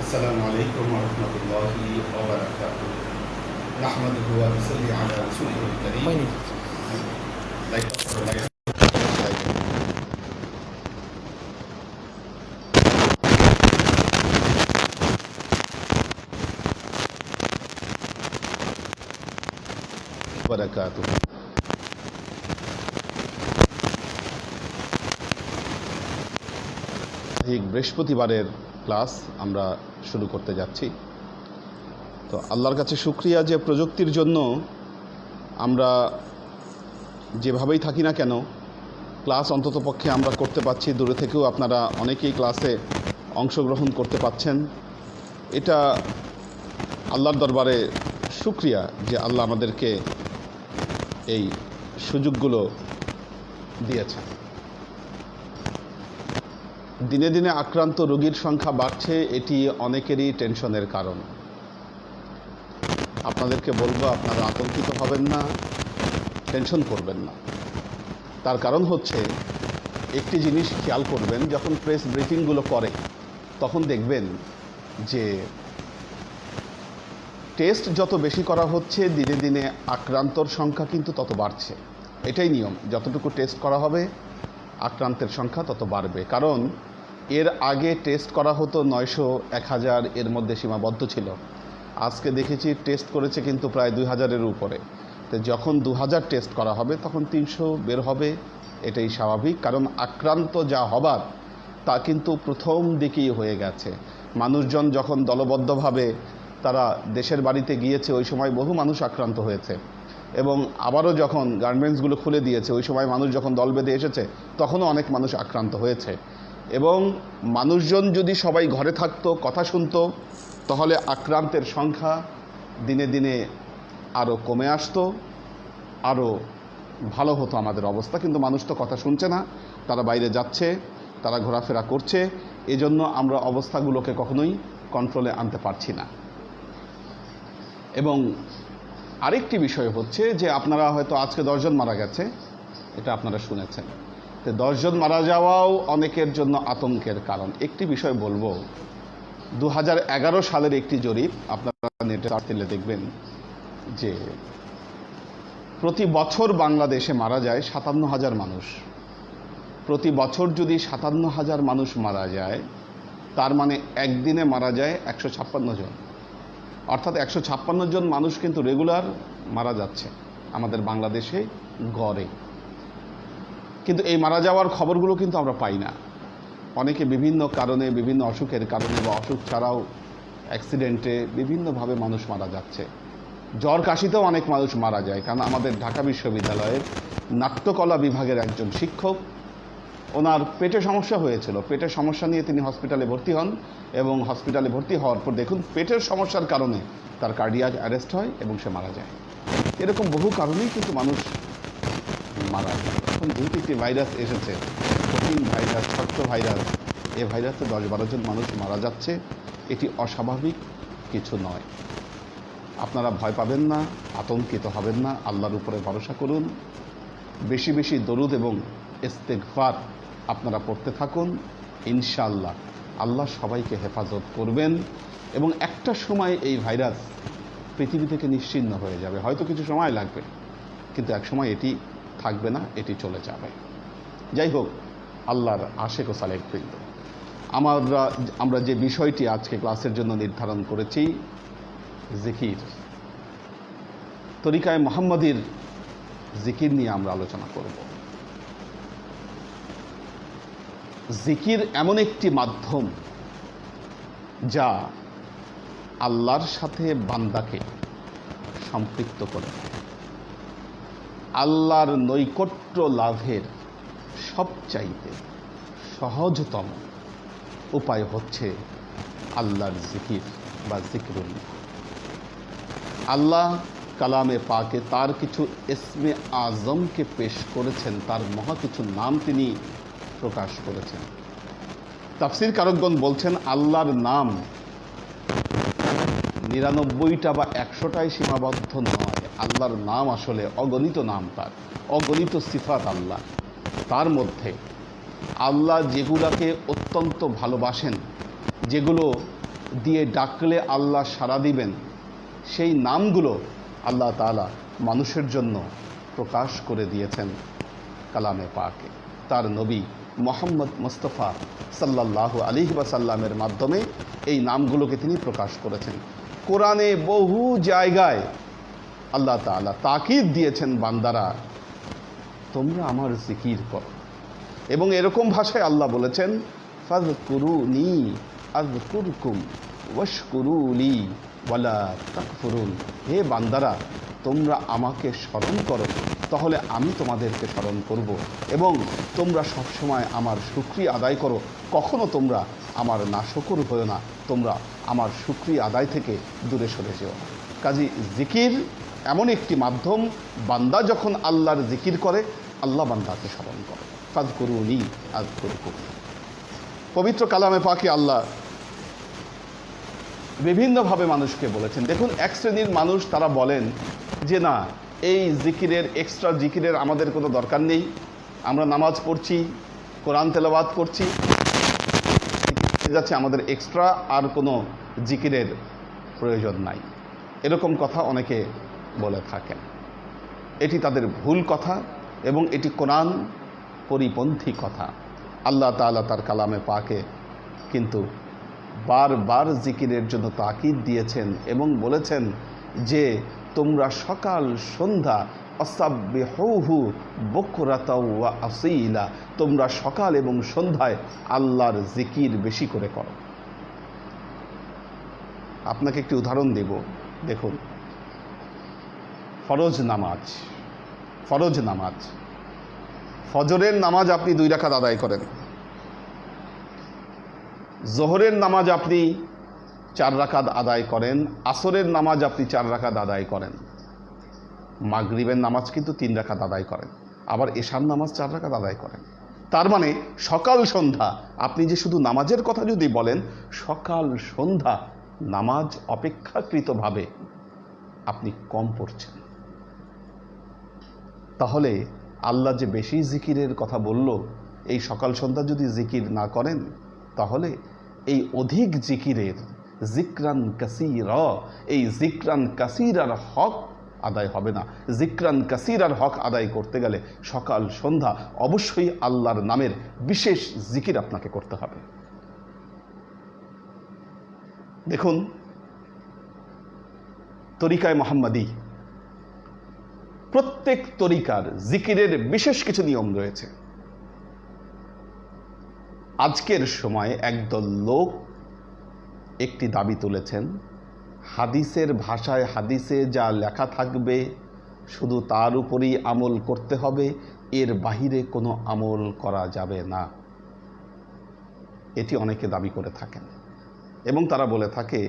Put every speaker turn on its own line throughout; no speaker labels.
السلام عليكم ورحمة الله وبركاته. نحمده ونصلي على رسوله الكريم.
বারাকাতুহু। বৃহস্পতিবারের ক্লাস আমরা শুরু করতে যাচ্ছি। তো আল্লাহর কাছে শুকরিয়া যে প্রযুক্তির জন্য আমরা যেভাবেই থাকি না কেন ক্লাস অন্ততপক্ষে আমরা করতে পারছি। দূরে থেকেও আপনারা অনেকেই ক্লাসে অংশগ্রহণ করতে পাচ্ছেন। এটা আল্লাহর দরবারে শুকরিয়া যে আল্লাহ আমাদেরকে এই সুযোগগুলো দিয়েছেন। দিনে দিনে আক্রান্ত রোগীর সংখ্যা বাড়ছে, এটি অনেকেরই টেনশনের কারণ। আপনাদেরকে বলবো আপনারা আতঙ্কিত হবেন না, টেনশন করবেন না। তার কারণ হচ্ছে একটি জিনিস খেয়াল করবেন, যখন প্রেস ব্রিফিংগুলো করে তখন দেখবেন যে টেস্ট যত বেশি করা হচ্ছে দিনে দিনে আক্রান্তর সংখ্যা কিন্তু তত বাড়ছে। এটাই নিয়ম, যতটুকু টেস্ট করা হবে আক্রান্তের সংখ্যা তত বাড়বে। কারণ এর আগে টেস্ট করা হতো 900, 1000 এর মধ্যে সীমাবদ্ধ ছিল। আজকে দেখেছি টেস্ট করেছে কিন্তু প্রায় 2000-এর উপরে। তো যখন 2000 টেস্ট করা হবে তখন 300 বের হবে, এটাই স্বাভাবিক। কারণ আক্রান্ত যা হবার তা কিন্তু প্রথম দিকেই হয়ে গেছে। মানুষজন যখন দলবদ্ধভাবে তারা দেশের বাড়িতে গিয়েছে ওই সময় বহু মানুষ আক্রান্ত হয়েছে, এবং আবারও যখন গার্মেন্টসগুলো খুলে দিয়েছে ওই সময় মানুষ যখন দল বেঁধে এসেছে তখনও অনেক মানুষ আক্রান্ত হয়েছে। এবং মানুষজন যদি সবাই ঘরে থাকতো, কথা শুনতো, তাহলে আক্রান্তের সংখ্যা দিনে দিনে আরও কমে আসতো, আরও ভালো হতো আমাদের অবস্থা। কিন্তু মানুষ তো কথা শুনছে না, তারা বাইরে যাচ্ছে, তারা ঘোরাফেরা করছে, এজন্য আমরা অবস্থাগুলোকে কখনোই কন্ট্রোলে আনতে পারছি না। এবং আরেকটি বিষয় হচ্ছে যে আপনারা হয়তো আজকে 10 জন মারা গেছে, এটা আপনারা শুনেছেন। তো 10 জন মারা যাওয়াও অনেকের জন্য আতঙ্কের কারণ। একটি বিষয় বলবো, 2011 সালের একটি জরিপ আপনারা নেটে সার্চ দিলে দেখবেন যে প্রতি বছর বাংলাদেশে মারা যায় 57,000 মানুষ। প্রতি বছর যদি 57,000 মানুষ মারা যায়, তার মানে একদিনে মারা যায় 156 জন। অর্থাৎ 156 জন মানুষ কিন্তু রেগুলার মারা যাচ্ছে আমাদের বাংলাদেশে গড়ে। কিন্তু এই মারা যাওয়ার খবরগুলো কিন্তু আমরা পাই না। অনেকে বিভিন্ন কারণে, বিভিন্ন অসুখের কারণে বা অসুখ ছাড়াও অ্যাক্সিডেন্টে বিভিন্নভাবে মানুষ মারা যাচ্ছে। জ্বর কাশিতেও অনেক মানুষ মারা যায়। কারণ আমাদের ঢাকা বিশ্ববিদ্যালয়ের নাট্যকলা বিভাগের একজন শিক্ষক, ওনার পেটে সমস্যা হয়েছিল। পেটের সমস্যা নিয়ে তিনি হসপিটালে ভর্তি হন, এবং হসপিটালে ভর্তি হওয়ার পর দেখুন পেটের সমস্যার কারণে তার কার্ডিয়াক অ্যারেস্ট হয় এবং সে মারা যায়। এরকম বহু কারণেই কিন্তু মানুষ মারা যায়। এখন যেহেতু একটি ভাইরাস এসেছে, কঠিন ভাইরাস, ছোট্ট ভাইরাস, এই ভাইরাসে 10-12 জন মানুষ মারা যাচ্ছে, এটি অস্বাভাবিক কিছু নয়। আপনারা ভয় পাবেন না, আতঙ্কিত হবেন না, আল্লাহর উপরে ভরসা করুন। বেশি বেশি দরুদ এবং ইস্তেগফার আপনারা পড়তে থাকুন। ইনশাআল্লাহ আল্লাহ সবাইকে হেফাজত করবেন, এবং একটা সময় এই ভাইরাস পৃথিবী থেকে নিশ্চিহ্ন হয়ে যাবে। হয়তো কিছু সময় লাগবে, কিন্তু এক সময় এটি থাকবে না, এটি চলে যাবে। যাই হোক, আল্লাহর আশেক ও সালেক বৃন্দ, আমরা যে বিষয়টি আজকে ক্লাসের জন্য নির্ধারণ করেছি, জিকির, তরিকায়ে মুহাম্মাদির জিকির নিয়ে আমরা আলোচনা করব। জিকির এমন একটি মাধ্যম যা আল্লাহর সাথে বান্দাকে সম্পৃক্ত করে। আল্লাহর নৈকট্য লাভের সবচাইতে সহজতম উপায় হচ্ছে আল্লাহর জিকির বা জিকরুল্লাহ। আল্লাহ কালামে পাকে তার কিছু ইসমে আজমকে পেশ করেছেন, তার মহা কিছু নাম তিনি প্রকাশ করেছেন। তাফসীর কারকগণ বলছেন আল্লাহর নাম 99টা বা 100টায় সীমাবদ্ধ নয়। আল্লাহর নাম আসলে অগণিত নাম, তার অগণিত সিফাত আল্লাহ। তার মধ্যে আল্লাহ যেগুলাকে অত্যন্ত ভালোবাসেন, যেগুলো দিয়ে ডাকলে আল্লাহ সাড়া দিবেন, সেই নামগুলো আল্লাহ তাআলা মানুষের জন্য প্রকাশ করে দিয়েছেন কালামে পাকে। তার নবী মুহাম্মদ মুস্তাফা সাল্লাল্লাহু আলাইহি ওয়াসাল্লামের মাধ্যমে এই নামগুলোকে তিনি প্রকাশ করেছেন। কোরআনে বহু জায়গায় আল্লাহ তাআলা তাকিদ দিয়েছেন, বান্দারা তোমরা আমার জিকির করো। এবং এরকম ভাষায় আল্লাহ বলেছেন, ফাযকুরুনি আযকুরকুম ওয়াশকুরুলি ওয়ালা তাকফুরুন। হে বান্দারা, তোমরা আমাকে স্মরণ করো, তাহলে আমি তোমাদেরকে স্মরণ করব, এবং তোমরা সবসময় আমার শুকরিয়া আদায় করো, কখনো তোমরা আমার নাশকর হয়েও না, তোমরা আমার শুকরিয়া আদায় থেকে দূরে সরে যেও না। কাজী জিকির এমন একটি মাধ্যম, বান্দা যখন আল্লাহর জিকির করে, আল্লাহ বান্দাকে স্মরণ করে। ফাযকুরুনি আযকুরকুম। পবিত্র কালামে পাকে আল্লাহ বিভিন্নভাবে মানুষকে বলেছেন। দেখুন, এক শ্রেণীর মানুষ তারা বলেন যে না, এই জিকিরের, এক্সট্রা জিকিরের আমাদের কোনো দরকার নেই, আমরা নামাজ পড়ছি, কোরআন তেলাওয়াত করছি, যাচ্ছে, আমাদের এক্সট্রা আর কোনো জিকিরের প্রয়োজন নাই। এরকম কথা অনেকে বলে থাকেন। এটি তাদের ভুল কথা এবং এটি কোরআন পরিপন্থী কথা। আল্লাহ তাআলা তার কালামে পাকে কিন্তু বারবার জিকিরের জন্য তাকিদ দিয়েছেন এবং বলেছেন যে তোমরা সকাল সন্ধ্যা আসাব্বিহুহু বুকরাতাও ওয়া আসীলা, তোমরা সকাল এবং সন্ধ্যায় আল্লাহর জিকির বেশি করে করো। আপনাকে একটি উদাহরণ দেব। দেখুন, ফরজ নামাজ, ফজরের নামাজ আপনি 2 রাকাত আদায় করেন, জোহরের নামাজ আপনি 4 রাকাত আদায় করেন, আসরের নামাজ আপনি 4 রাকাত আদায় করেন, মাগরিবের নামাজ কিন্তু 3 রাকাত আদায় করেন, আবার এশার নামাজ 4 রাকাত আদায় করেন। তার মানে সকাল সন্ধ্যা, আপনি যে শুধু নামাজের কথা যদি বলেন, সকাল সন্ধ্যা নামাজ অপেক্ষাকৃতভাবে আপনি কম পড়ছেন। তাহলে আল্লাহ যে বেশি জিকিরের কথা বলল, এই সকাল সন্ধ্যা যদি জিকির না করেন, তাহলে এই অধিক জিকিরের জিকরান কাসীরা, এই জিকরান কাসীরার হক আদায় হবে না। জিকরান কাসীরার হক আদায় করতে গেলে সকাল সন্ধ্যা অবশ্যই আল্লাহর নামের বিশেষ জিকির আপনাকে করতে হবে। দেখুন, তরিকায় মুহাম্মাদি, প্রত্যেক তরিকার জিকিরের বিশেষ কিছু নিয়ম রয়েছে। আজকের সময়ে একদল লোক একটি দাবি তুলেছেন, হাদিসের ভাষায়, হাদিসে যা লেখা থাকবে শুধু তার উপরই আমল করতে হবে, এর বাহিরে কোনো আমল করা যাবে না। এটি অনেকে দাবি করে থাকেন এবং তারা বলে থাকে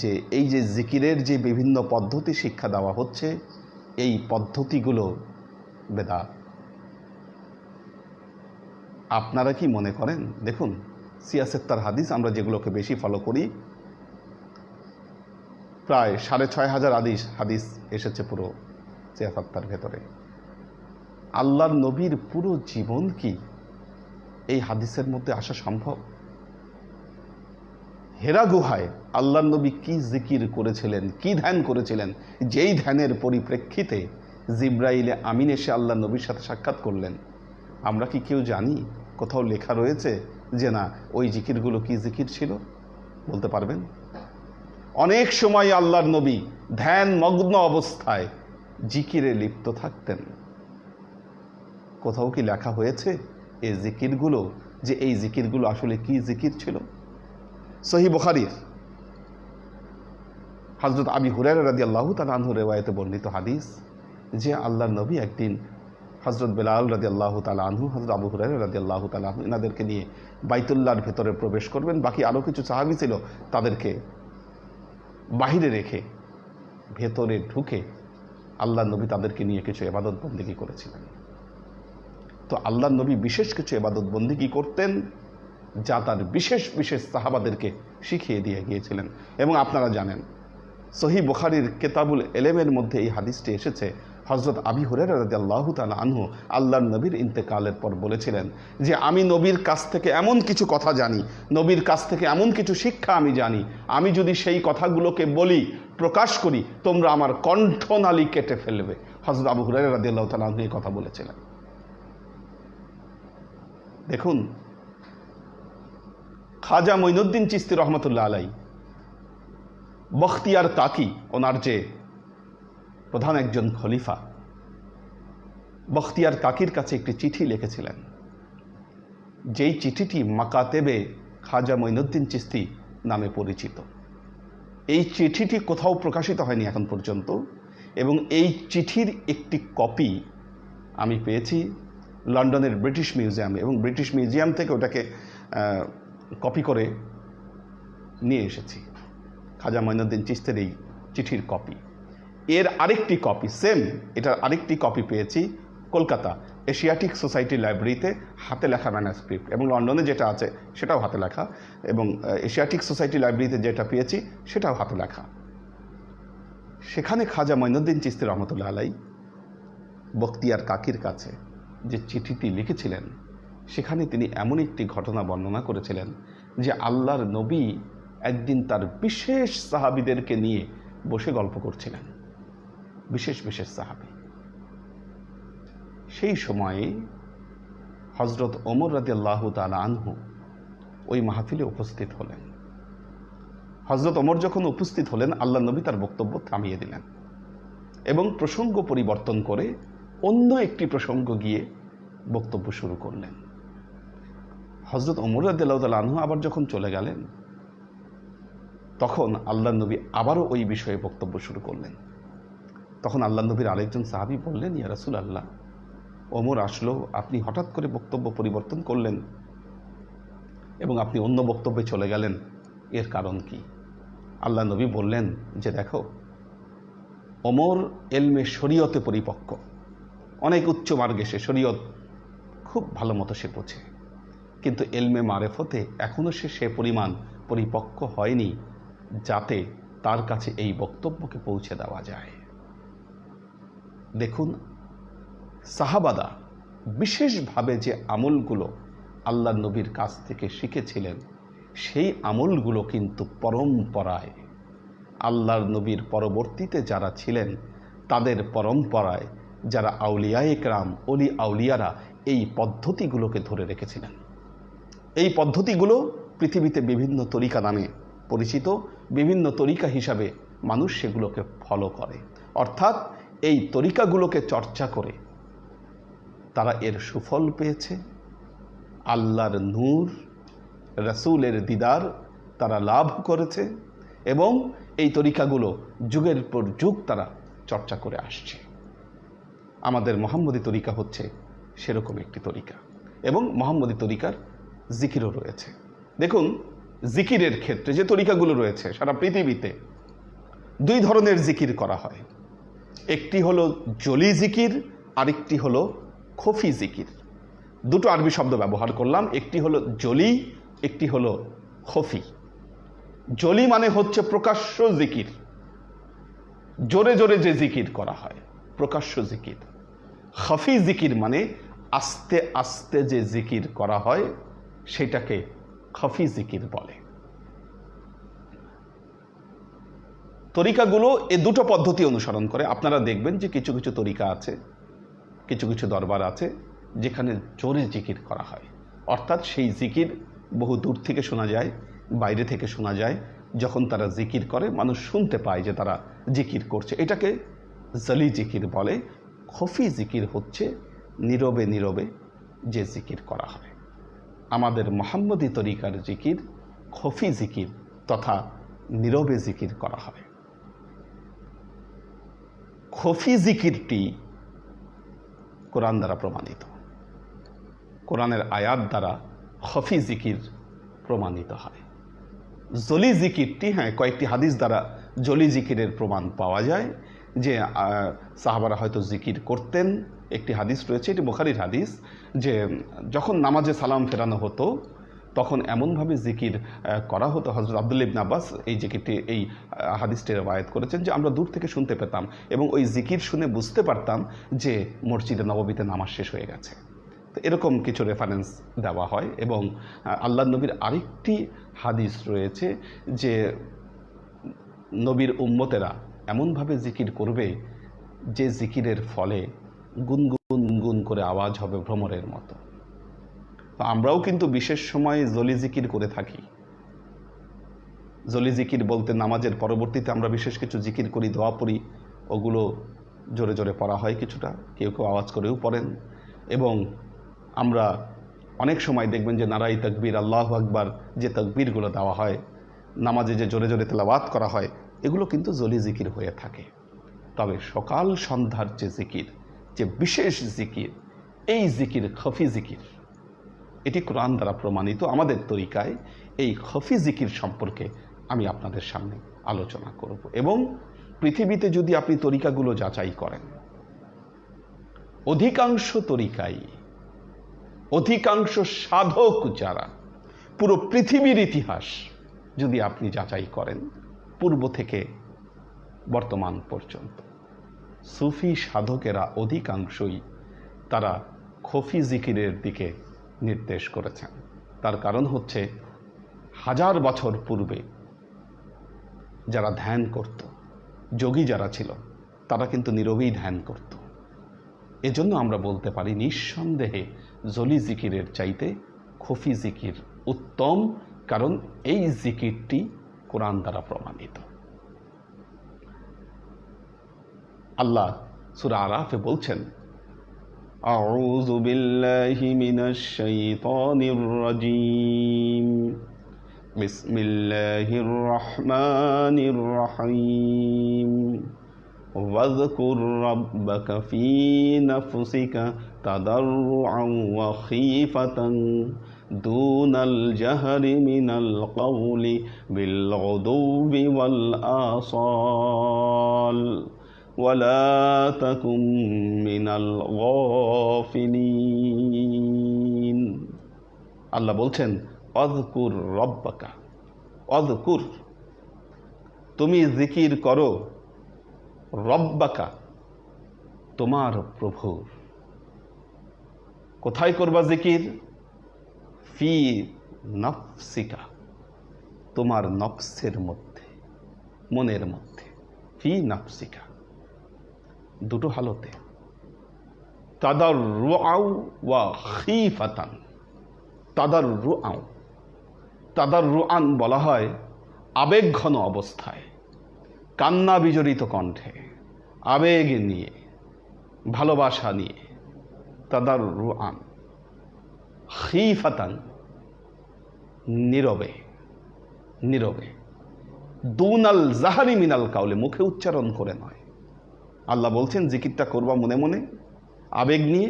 যে এই যে জিকিরের যে বিভিন্ন পদ্ধতি শিক্ষা দেওয়া হচ্ছে, এই পদ্ধতিগুলো বেদাত। আপনারা কি মনে করেন? দেখুন, সিয়াসেত্তার হাদিস আমরা যেগুলোকে বেশি ফলো করি, প্রায় 6500 হাদিস এসেছে পুরো সিয়াসেত্তার ভেতরে। আল্লাহর নবীর পুরো জীবন কি এই হাদিসের মধ্যে আসা সম্ভব? হেরা গুহায় আল্লাহর নবী কি জিকির করেছিলেন, কি ধ্যান করেছিলেন, যেই ধ্যানের পরিপ্রেক্ষিতে জিব্রাইলে আমিন এসে আল্লাহর নবীর সাথে সাক্ষাৎ করলেন, আমরা কি কেউ জানি? কোথাও লেখা রয়েছে যে না ওই জিকিরগুলো কি জিকির ছিল? বলতে পারবেন? অনেক সময় আল্লাহর নবী ধ্যান মগ্ন অবস্থায় জিকিরে লিপ্ত থাকতেন। কোথাও কি লেখা হয়েছে এই জিকিরগুলো, যে এই জিকিরগুলো আসলে কি জিকির ছিল? সহিহ বুখারীর হযরত আবু হুরায়রা রাদিয়াল্লাহু তাআলা আনহু রিওয়ায়াতে বর্ণিত হাদিস, যে আল্লাহর নবী একদিন হযরত বেলাল রাদিয়াল্লাহু তাআলা আনহু, হযরত আবু হুরায়রা রাদিয়াল্লাহু তাআলা আনহু এনাদেরকে নিয়ে বাইতুল্লাহর ভেতরে প্রবেশ করবেন, বাকি আরও কিছু সাহাবী ছিল তাদেরকে বাহিরে রেখে ভেতরে ঢুকে আল্লাহর নবী তাদেরকে নিয়ে কিছু ইবাদত বন্দেগী করেছিলেন। তো আল্লাহর নবী বিশেষ কিছু ইবাদত বন্দেগী করতেন যা তার বিশেষ বিশেষ সাহাবাদেরকে শিখিয়ে দিয়ে গিয়েছিলেন। এবং আপনারা জানেন, সহিহ বুখারীর কিতাবুল ইলমের মধ্যে এই হাদিসটি এসেছে, হযরত আবু হুরায়রা রাদিয়াল্লাহু তাআলা আনহু আল্লাহর নবীর ইন্তেকালের পর বলেছিলেন যে আমি নবীর কাছ থেকে এমন কিছু কথা জানি, নবীর কাছ থেকে এমন কিছু শিক্ষা আমি জানি, আমি যদি সেই কথাগুলোকে বলি, প্রকাশ করি, তোমরা আমার কণ্ঠনালী কেটে ফেলবে। হযরত আবু হুরায়রা রাদিয়াল্লাহু তাআলা আনহু এই কথা বলেছিলেন। দেখুন, খাজা মঈনুদ্দিন চিশতি রহমতুল্লাহ আলাই, বখতিয়ার কাকি ওনার যে প্রধান একজন খলিফা, বখতিয়ার কাকির কাছে একটি চিঠি লিখেছিলেন, যেই চিঠিটি মাকাতেবে খাজা মঈনুদ্দিন চিশতি নামে পরিচিত। এই চিঠিটি কোথাও প্রকাশিত হয়নি এখন পর্যন্ত, এবং এই চিঠির একটি কপি আমি পেয়েছি লন্ডনের ব্রিটিশ মিউজিয়ামে, এবং ব্রিটিশ মিউজিয়াম থেকে ওটাকে কপি করে নিয়ে এসেছি। খাজা মঈনুদ্দিন চিশতির এই চিঠির কপি। এর আরেকটি কপি, সেম এটার আরেকটি কপি পেয়েছি কলকাতা এশিয়াটিক সোসাইটি লাইব্রেরিতে, হাতে লেখা ম্যানুস্ক্রিপ্ট, এবং লন্ডনে যেটা আছে সেটাও হাতে লেখা, এবং এশিয়াটিক সোসাইটি লাইব্রেরিতে যেটা পেয়েছি সেটাও হাতে লেখা। সেখানে খাজা মঈনুদ্দিন চিশতি রহমতুল্লাহ আলাই বখতিয়ার কাকির কাছে যে চিঠিটি লিখেছিলেন, সেখানে তিনি এমন একটি ঘটনা বর্ণনা করেছিলেন যে আল্লাহর নবী একদিন তার বিশেষ সাহাবীদেরকে নিয়ে বসে গল্প করছিলেন, বিশেষ বিশেষ সাহাবী। সেই সময়ে হযরত ওমর রাদিয়াল্লাহু তাআলা আনহু ওই মাহফিলে উপস্থিত হলেন। হযরত ওমর যখন উপস্থিত হলেন, আল্লাহর নবী তার বক্তব্য থামিয়ে দিলেন এবং প্রসঙ্গ পরিবর্তন করে অন্য একটি প্রসঙ্গ গিয়ে বক্তব্য শুরু করলেন। হযরত ওমর রাদিয়াল্লাহু তাআলা আনহু আবার যখন চলে গেলেন, তখন আল্লাহর নবী আবারও ওই বিষয়ে বক্তব্য শুরু করলেন। তখন আল্লাহর নবীর আরেকজন সাহাবী বললেন, ইয়া রাসূলুল্লাহ, ওমর আসলো, আপনি হঠাৎ করে বক্তব্য পরিবর্তন করলেন এবং আপনি অন্য বক্তব্যে চলে গেলেন, এর কারণ কি? আল্লাহর নবী বললেন যে দেখো, ওমর এলমে শরীয়তে পরিপক্ক, অনেক উচ্চ মার্গে সে শরীয়ত খুব ভালো মতো সে বোঝে, কিন্তু এলমে মারেফতে এখনও সে পরিমাণ পরিপক্ক হয়নি যাতে তার কাছে এই বক্তব্যকে পৌঁছে দেওয়া যায়। দেখুন, সাহাবাদা বিশেষভাবে যে আমলগুলো আল্লাহর নবীর কাছ থেকে শিখেছিলেন, সেই আমলগুলো কিন্তু পরম্পরায় আল্লাহর নবীর পরবর্তীতে যারা ছিলেন তাদের পরম্পরায় যারা আউলিয়ায়ে কেরাম, অলি আউলিয়ারা এই পদ্ধতিগুলোকে ধরে রেখেছিলেন। এই পদ্ধতিগুলো পৃথিবীতে বিভিন্ন তরিকা নামে পরিচিত, বিভিন্ন তরিকা হিসাবে মানুষ সেগুলোকে ফলো করে, অর্থাৎ এই তরিকাগুলোকে চর্চা করে তারা এর সুফল পেয়েছে, আল্লাহর নূর, রাসূলের দিদার তারা লাভ করেছে, এবং এই তরিকাগুলো যুগের পর যুগ তারা চর্চা করে আসছে। আমাদের মুহাম্মদী তরিকা হচ্ছে সেরকম একটি তরিকা, এবং মুহাম্মদী তরিকার জিকিরও রয়েছে। দেখুন, জিকিরের ক্ষেত্রে যে তরিকাগুলো রয়েছে সারা পৃথিবীতে দুই ধরনের জিকির করা হয়। একটি হলো জলি জিকির, আরেকটি হলো খফি জিকির। দুটো আরবি শব্দ ব্যবহার করলাম, একটি হলো জলি, একটি হলো খফি। জলি মানে হচ্ছে প্রকাশ্য জিকির, জোরে জোরে যে জিকির করা হয়, প্রকাশ্য জিকির। খফি জিকির মানে আস্তে আস্তে যে জিকির করা হয় সেটাকে খফি জিকির বলে। তরিকাগুলো এ দুটো পদ্ধতি অনুসরণ করে। আপনারা দেখবেন যে কিছু কিছু তরিকা আছে, কিছু কিছু দরবার আছে যেখানে জোরে জিকির করা হয়, অর্থাৎ সেই জিকির বহু দূর থেকে শোনা যায়, বাইরে থেকে শোনা যায়। যখন তারা জিকির করে মানুষ শুনতে পায় যে তারা জিকির করছে, এটাকে জলি জিকির বলে। খফি জিকির হচ্ছে নীরবে নীরবে যে জিকির করা হয়। আমাদের মুহাম্মদী তরিকার জিকির খফি জিকির তথা নীরবে জিকির করা হয়। খফি জিকিরটি কোরআন দ্বারা প্রমাণিত, কোরআনের আয়াত দ্বারা খফি জিকির প্রমাণিত হয়। জলি জিকিরটি, হ্যাঁ, কয়েকটি হাদিস দ্বারা জলি জিকিরের প্রমাণ পাওয়া যায় যে সাহাবারা হয়তো জিকির করতেন। একটি হাদিস রয়েছে, এটি বুখারীর হাদিস, যে যখন নামাজে সালাম ফেরানো হতো তখন এমনভাবে জিকির করা হতো। হযরত আব্দুল্লাহ ইবনে আব্বাস এই জিকিরটি, এই হাদিসটি রওয়ায়াত করেছেন যে আমরা দূর থেকে শুনতে পেতাম এবং ওই জিকির শুনে বুঝতে পারতাম যে মসজিদে নববীতে নামাজ শেষ হয়ে গেছে। তো এরকম কিছু রেফারেন্স দেওয়া হয়। এবং আল্লাহ নবীর আরেকটি হাদিস রয়েছে যে নবীর উম্মতেরা এমনভাবে জিকির করবে যে জিকিরের ফলে গুনগুন গুন করে আওয়াজ হবে ভ্রমরের মতো। তো আমরাও কিন্তু বিশেষ সময়ে জলি জিকির করে থাকি। জলি জিকির বলতে নামাজের পরবর্তীতে আমরা বিশেষ কিছু জিকির করি, দোয়া পড়ি, ওগুলো জোরে জোরে পড়া হয় কিছুটা, কেউ কেউ আওয়াজ করেও পড়েন। এবং আমরা অনেক সময় দেখবেন যে নারাই তাকবীর, আল্লাহু আকবার যে তাকবীরগুলো দেওয়া হয়, নামাজে যে জোরে জোরে তেলাওয়াত করা হয়, এগুলো কিন্তু জলি জিকির হয়ে থাকে। তবে সকাল সন্ধ্যার যে জিকির, যে বিশেষ জিকির, এই জিকির খফি জিকির, এটি কোরআন দ্বারা প্রমাণিত। আমাদের তরিকায় এই খফি জিকির সম্পর্কে আমি আপনাদের সামনে আলোচনা করব। এবং পৃথিবীতে যদি আপনি তরিকাগুলো যাচাই করেন, অধিকাংশ তরিকাই, অধিকাংশ সাধক যারা, পুরো পৃথিবীর ইতিহাস যদি আপনি যাচাই করেন পূর্ব থেকে বর্তমান পর্যন্ত, সুফি সাধকেরা অধিকাংশই তারা খফি জিকিরের দিকে নির্দেশ করেছেন। তার কারণ হচ্ছে হাজার বছর পূর্বে যারা ধ্যান করত, যোগী যারা ছিল, তারা কিন্তু নীরবেই ধ্যান করত। এজন্য আমরা বলতে পারি নিঃসন্দেহে জলি জিকিরের চাইতে খফি জিকির উত্তম, কারণ এই জিকিরটি কোরআন দ্বারা প্রমাণিত। আল্লাহ সূরা আরাফে বলছেন, আউযু বিল্লাহি মিনাশ শাইতানির রাজীম, বিসমিল্লাহির রহমানির রহিম, ওয়াযকুর রাব্বাকা ফী নাফসিকা তাদাররুআন ওয়া খীফাতান দুনাল জাহরি মিনাল কওলি বিল গুদুবি ওয়াল আসাল ওয়ালা তাকুম মিনাল গাফিলিন। আল্লাহ বলছেন, অযকুর রব্বাকা, অযকুর, তুমি জিকির করো, রব্বাকা, তোমার প্রভুর। কোথায় করবা জিকির? ফি নফসিকা, তোমার নফসের মধ্যে, মনের মধ্যে। ফি নফসিকা, দুটো হালতে, তাদাররুআও ওয়া খীফাতান। তাদাররুআও, তাদাররুআন বলা হয় আবেগঘন অবস্থায়, কান্না বিজড়িত কণ্ঠে, আবেগ নিয়ে, ভালোবাসা নিয়ে, তাদাররুআন। খীফাতান, নীরবে, নীরবে। দুনাল জাহারি মিনাল কাউলে, মুখে উচ্চারণ করে নয়। আল্লাহ বলছেন জিকিরটা করবা মনে মনে, আবেগ নিয়ে,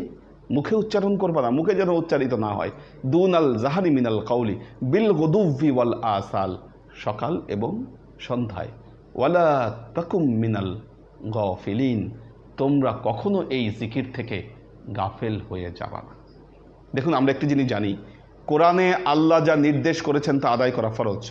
মুখে উচ্চারণ করবা না, মুখে যেন উচ্চারিত না হয়। দুনাল জাহারি মিনাল কাউলি বিল গুদুবি ওয়াল আসাল, সকাল এবং সন্ধ্যায়। ওয়ালা তাকুম মিনাল গাফিলিন, তোমরা কখনো এই জিকির থেকে গাফেল হয়ে যাবা না। দেখুন, আমরা একটি জিনিস জানি, কোরআনে আল্লাহ যা নির্দেশ করেছেন তা আদায় করা ফরজ,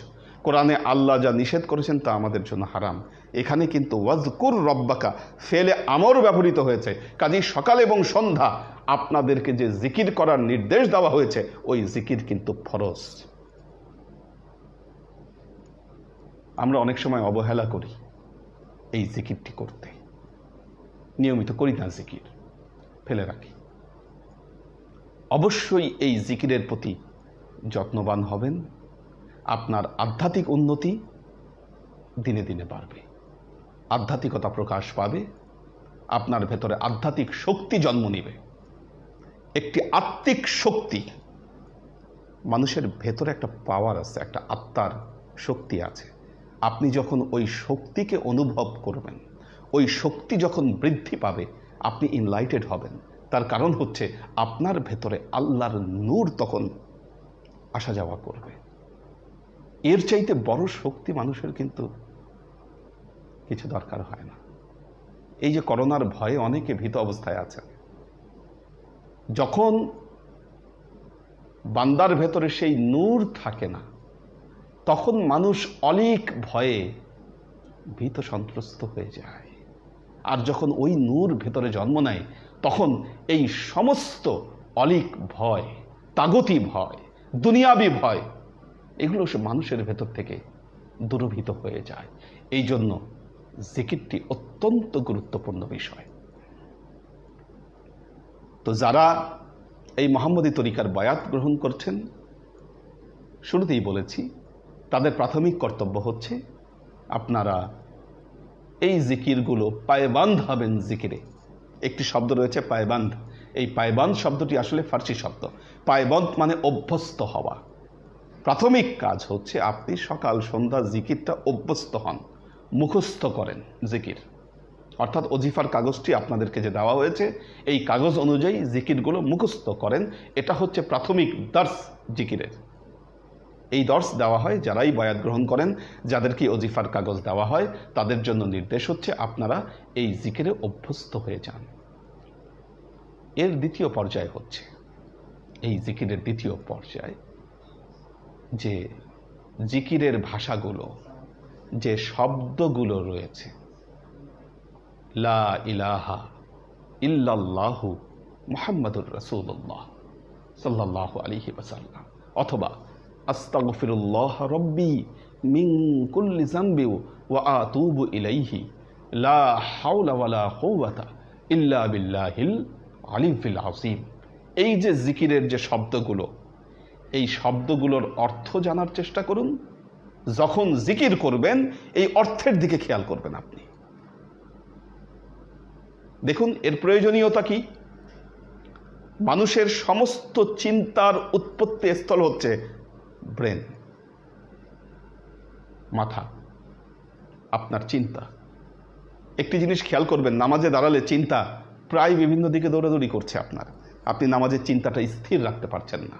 কোরআনে আল্লাহ যা নিষেধ করেছেন তা আমাদের জন্য হারাম। এখানে কিন্তু ওয়াজকুর রব্বাকা ফেলে আমর ব্যবহৃত হয়েছে। কাজেই সকাল এবং সন্ধ্যা আপনাদেরকে যে জিকির করার নির্দেশ দেওয়া হয়েছে, ওই জিকির কিন্তু ফরজ। আমরা অনেক সময় অবহেলা করি এই জিকিরটি করতে, নিয়মিত করি না, জিকির ফেলে রাখি। অবশ্যই এই জিকিরের প্রতি যত্নবান হবেন। আপনার আধ্যাত্মিক উন্নতি দিনে দিনে বাড়বে, আধ্যাত্মিকতা প্রকাশ পাবে, আপনার ভেতরে আধ্যাত্মিক শক্তি জন্ম নেবে। একটি আত্মিক শক্তি, মানুষের ভেতরে একটা পাওয়ার আছে, একটা আত্মার শক্তি আছে। আপনি যখন ওই শক্তিকে অনুভব করবেন, ওই শক্তি যখন বৃদ্ধি পাবে, আপনি ইনলাইটেড হবেন। তার কারণ হচ্ছে আপনার ভেতরে আল্লাহর নূর তখন আসা যাওয়া করবে। এর চাইতে বড় শক্তি মানুষের কিন্তু কিছু দরকার হয় না। এই যে করোনার ভয়ে অনেকে ভীত অবস্থায় আছে, যখন বান্দার ভেতরে সেই নূর থাকে না, তখন মানুষ অলীক ভয়ে ভীত সন্ত্রস্ত হয়ে যায়। আর যখন ওই নূর ভেতরে জন্ম নেয়, তখন এই সমস্ত অলীক ভয়, তাগতি ভয়, দুনিয়াবি ভয়, এগুলো সে মানুষের ভেতর থেকে দূরভীত হয়ে যায়। এই জন্য জিকিরটি অত্যন্ত গুরুত্বপূর্ণ বিষয়। তো যারা এই মোহাম্মদী তরিকার বায়াত গ্রহণ করছেন, শুরুতেই বলেছি, তাদের প্রাথমিক কর্তব্য হচ্ছে আপনারা এই জিকিরগুলো পায়বান্ধ হবেন। জিকিরে একটি শব্দ রয়েছে পায়বান্ধ। এই পায়বান্ধ শব্দটি আসলে ফার্সি শব্দ। পায়বান্ধ মানে অভ্যস্ত হওয়া। প্রাথমিক কাজ হচ্ছে আপনি সকাল সন্ধ্যা জিকিরটা অভ্যস্ত হন, মুখস্থ করেন জিকির। অর্থাৎ ওজিফার কাগজটি আপনাদেরকে যে দেওয়া হয়েছে, এই কাগজ অনুযায়ী জিকিরগুলো মুখস্থ করেন। এটা হচ্ছে প্রাথমিক দর্স জিকিরের। এই দর্স দেওয়া হয় যারাই বায়াত গ্রহণ করেন, যাদেরকে ওজিফার কাগজ দেওয়া হয়, তাদের জন্য নির্দেশ হচ্ছে আপনারা এই জিকিরে অভ্যস্ত হয়ে যান। এর দ্বিতীয় পর্যায় হচ্ছে, এই জিকিরের দ্বিতীয় পর্যায়, যে জিকিরের ভাষাগুলো, যে শব্দগুলো রয়েছে, লা ইলাহা ইল্লাল্লাহু মুহাম্মাদুর রাসূলুল্লাহ সাল্লাল্লাহু আলাইহি ওয়াসাল্লাম, অথবা আস্তাগফিরুল্লাহ রব্বি মিন কুল্লি যামবি ওয়া আতুবু ইলাইহি লা হাওলা ওয়ালা কুওয়াতা ইল্লা বিল্লাহিল আলিয়্যিল আযীম। এই যে জিকিরের যে শব্দগুলো, এই শব্দগুলোর অর্থ জানার চেষ্টা করুন। যখন জিকির করবেন, এই অর্থের দিকে খেয়াল করবেন আপনি। দেখুন এর প্রয়োজনীয়তা কি। মানুষের সমস্ত চিন্তার উৎপত্তি স্থল হচ্ছে ব্রেন, মাথা, আপনার চিন্তা। একটি জিনিস খেয়াল করবেন, নামাজে দাঁড়ালে চিন্তা প্রায় বিভিন্ন দিকে দৌড়াদৌড়ি করছে আপনার। আপনি নামাজের চিন্তাটা স্থির রাখতে পারছেন না।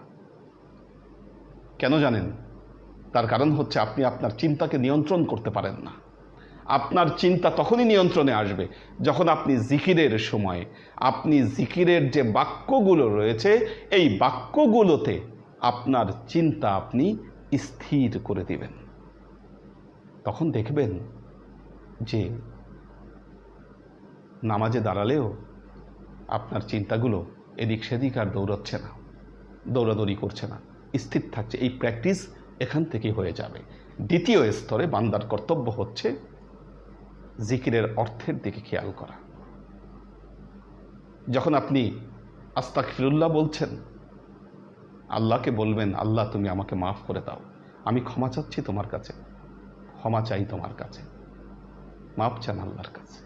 কেন জানেন? তার কারণ হচ্ছে আপনি আপনার চিন্তাকে নিয়ন্ত্রণ করতে পারেন না। আপনার চিন্তা তখনই নিয়ন্ত্রণে আসবে যখন আপনি জিকিরের সময়, আপনি জিকিরের যে বাক্যগুলো রয়েছে, এই বাক্যগুলোতে আপনার চিন্তা আপনি স্থির করে দিবেন। তখন দেখবেন যে নামাজে দাঁড়ালেও আপনার চিন্তাগুলো এদিক সেদিক আর দৌড়াচ্ছে না, দৌড়াদৌড়ি করছে না, স্থির থাকছে। এই প্র্যাকটিস এখান থেকে হয়ে যাবে। দ্বিতীয় স্তরে বান্দার কর্তব্য হচ্ছে জিকিরের অর্থের দিকে খেয়াল করা। যখন আপনি আস্তাগফিরুল্লাহ বলছেন, আল্লাহকে বলবেন, আল্লাহ তুমি আমাকে মাফ করে দাও, আমি ক্ষমা চাচ্ছি তোমার কাছে, ক্ষমা চাই তোমার কাছে, মাফ চান আল্লাহর কাছে।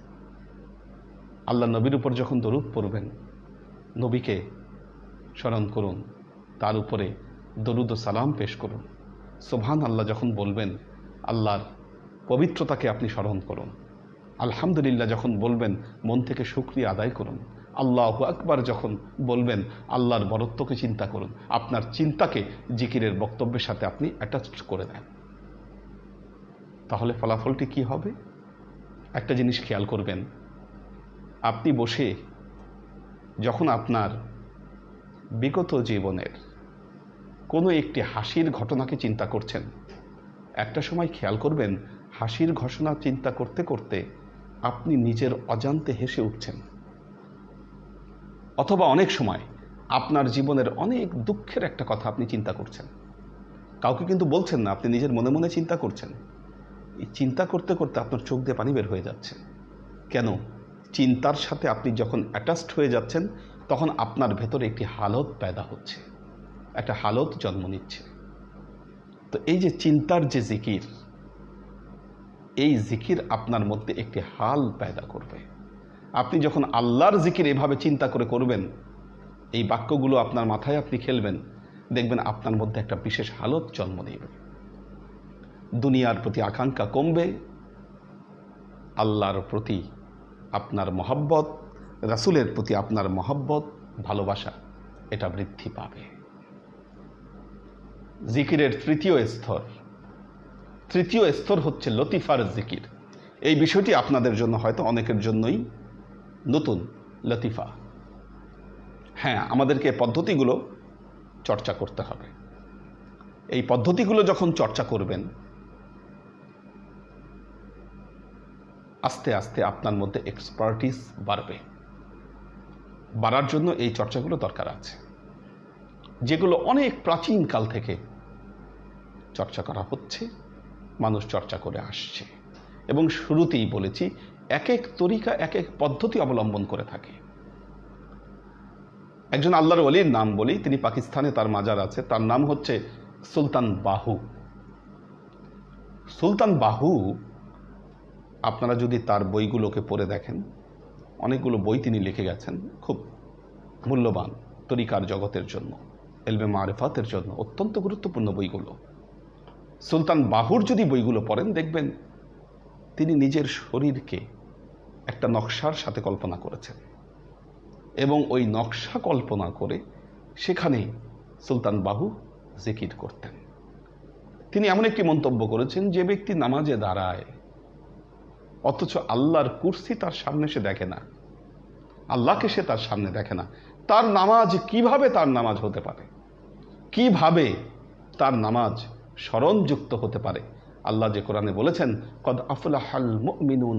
আল্লাহ নবীর উপর যখন দরুদ পড়বেন, নবীকে স্মরণ করুন, তার উপরে দরুদ ও সালাম পেশ করুন। সুবহান আল্লাহ যখন বলবেন, আল্লাহর পবিত্রতাকে আপনি স্মরণ করুন। আলহামদুলিল্লাহ যখন বলবেন, মন থেকে শুকরিয়া আদায় করুন। আল্লাহু আকবার যখন বলবেন, আল্লাহর বরত্বকে চিন্তা করুন। আপনার চিন্তাকে জিকিরের বক্তব্যের সাথে আপনি অ্যাটাচ করে দেন। তাহলে ফলাফলটি কি হবে? একটা জিনিস খেয়াল করবেন, আপনি বসে যখন আপনার বিগত জীবনের কোনো একটি হাসির ঘটনাকে চিন্তা করছেন, একটা সময় খেয়াল করবেন হাসির ঘটনা চিন্তা করতে করতে আপনি নিজের অজান্তে হেসে উঠছেন। অথবা অনেক সময় আপনার জীবনের অনেক দুঃখের একটা কথা আপনি চিন্তা করছেন, কাউকে কিন্তু বলছেন না, আপনি নিজের মনে মনে চিন্তা করছেন। এই চিন্তা করতে করতে আপনার চোখ দিয়ে পানি বের হয়ে যাচ্ছে। কেন? চিন্তার সাথে আপনি যখন অ্যাটাচড হয়ে যাচ্ছেন, তখন আপনার ভেতরে একটি হালত পয়দা হচ্ছে, একটা হালত জন্ম নিচ্ছে। তো এই যে চিন্তার যে জিকির, এই জিকির আপনার মধ্যে একটি হাল পয়দা করবে। আপনি যখন আল্লাহর জিকির এভাবে চিন্তা করে করবেন, এই বাক্যগুলো আপনার মাথায় আপনি খেলবেন, দেখবেন আপনার মধ্যে একটা বিশেষ হালত জন্ম নেবে। দুনিয়ার প্রতি আকাঙ্ক্ষা কমবে, আল্লাহর প্রতি আপনার মহব্বত, রাসূলের প্রতি আপনার মহব্বত, ভালোবাসা, এটা বৃদ্ধি পাবে। জিকিরের তৃতীয় স্তর হচ্ছে লতিফার জিকির। এই বিষয়টি আপনাদের জন্য হয়তো অনেকের জন্যই নতুন। লতিফা, হ্যাঁ, আমাদেরকে পদ্ধতিগুলো চর্চা করতে হবে। এই পদ্ধতিগুলো যখন চর্চা করবেন, আস্তে আস্তে আপনার মধ্যে এক্সপার্টিস বাড়বে। বাড়ার জন্য এই চর্চাগুলো দরকার আছে, যেগুলো অনেক প্রাচীন কাল থেকে চর্চা করা হচ্ছে, মানুষ চর্চা করে আসছে। এবং শুরুতেই বলেছি, এক এক তরিকা এক এক পদ্ধতি অবলম্বন করে থাকে। একজন আল্লাহর ওলির নাম বলি, তিনি পাকিস্তানে, তার মাজার আছে, তার নাম হচ্ছে সুলতান বাহু। সুলতান বাহু, আপনারা যদি তার বইগুলোকে পড়ে দেখেন, অনেকগুলো বই তিনি লিখে গেছেন, খুব মূল্যবান তরিকার জগতের জন্য, ইলমে মারিফাতের জন্য অত্যন্ত গুরুত্বপূর্ণ বইগুলো। সুলতান বাহুর যদি বইগুলো পড়েন, দেখবেন তিনি নিজের শরীরকে একটা নকশার সাথে কল্পনা করেছেন, এবং ওই নকশা কল্পনা করে সেখানে সুলতান বাহু জিকির করতেন। তিনি এমন একটি মন্তব্য করেছেন, যে ব্যক্তি নামাজে দাঁড়ায় অথচ আল্লাহর কুরসি তার সামনে সে দেখে না, আল্লাহকে সে তার সামনে দেখে না, তার নামাজ কিভাবে তার নামাজ হতে পারে, কিভাবে তার নামাজ স্মরণযুক্ত হতে পারে? আল্লাহ যে কোরআনে বলেছেন, কদ আফলাহাল মুমিনুন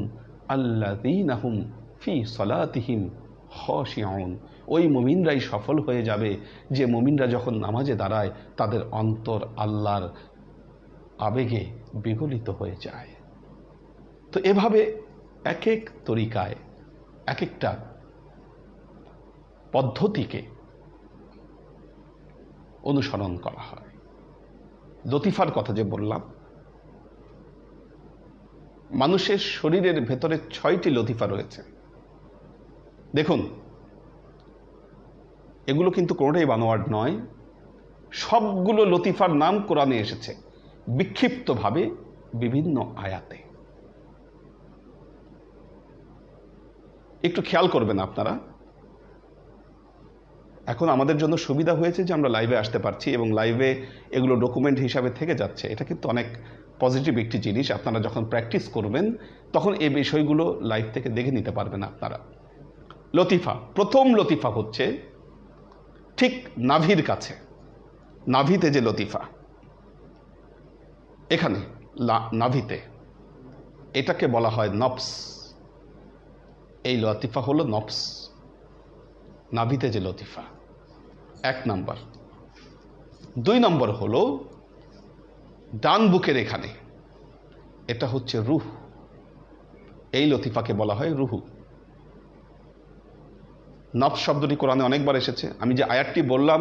আল্লাযীনা হুম ফি সলাতিহিম খাশিউন, ওই মুমিনরাই সফল হয়ে যাবে যে মুমিনরা যখন নামাজে দাঁড়ায় তাদের অন্তর আল্লাহর আবেগে বিগলিত হয়ে যায়। তো এভাবে এক এক তরিকায় এক একটা পদ্ধতিকে অনুসরণ করা হয়। লতিফার কথা যে বললাম, মানুষের শরীরের ভেতরে 6টি লতিফা রয়েছে। দেখুন, এগুলো কিন্তু কোনোটাই বানোয়াট নয়, সবগুলো লতিফার নাম কোরআনে এসেছে বিক্ষিপ্তভাবে বিভিন্ন আয়াতে। একটু খেয়াল করবেন আপনারা, এখন আমাদের জন্য সুবিধা হয়েছে যে আমরা লাইভে আসতে পারছি এবং লাইভে এগুলো ডকুমেন্ট হিসাবে থেকে যাচ্ছে। এটা কিন্তু অনেক পজিটিভ একটি জিনিস। আপনারা যখন প্র্যাকটিস করবেন তখন এই বিষয়গুলো লাইভ থেকে দেখে নিতে পারবেন আপনারা। লতিফা, প্রথম লতিফা হচ্ছে ঠিক নাভির কাছে, নাভিতে যে লতিফা, এখানে নাভিতে, এটাকে বলা হয় নফস। এই লতিফা হলো নফস, নাভিতে যে লতিফা, 1 নম্বর। 2 নম্বর হলো ডান বুকের এখানে, এটা হচ্ছে রূহ। এই লতিফাকে বলা হয় রূহ। নফস শব্দটি কোরআনে অনেকবার এসেছে। আমি যে আয়াতটি বললাম,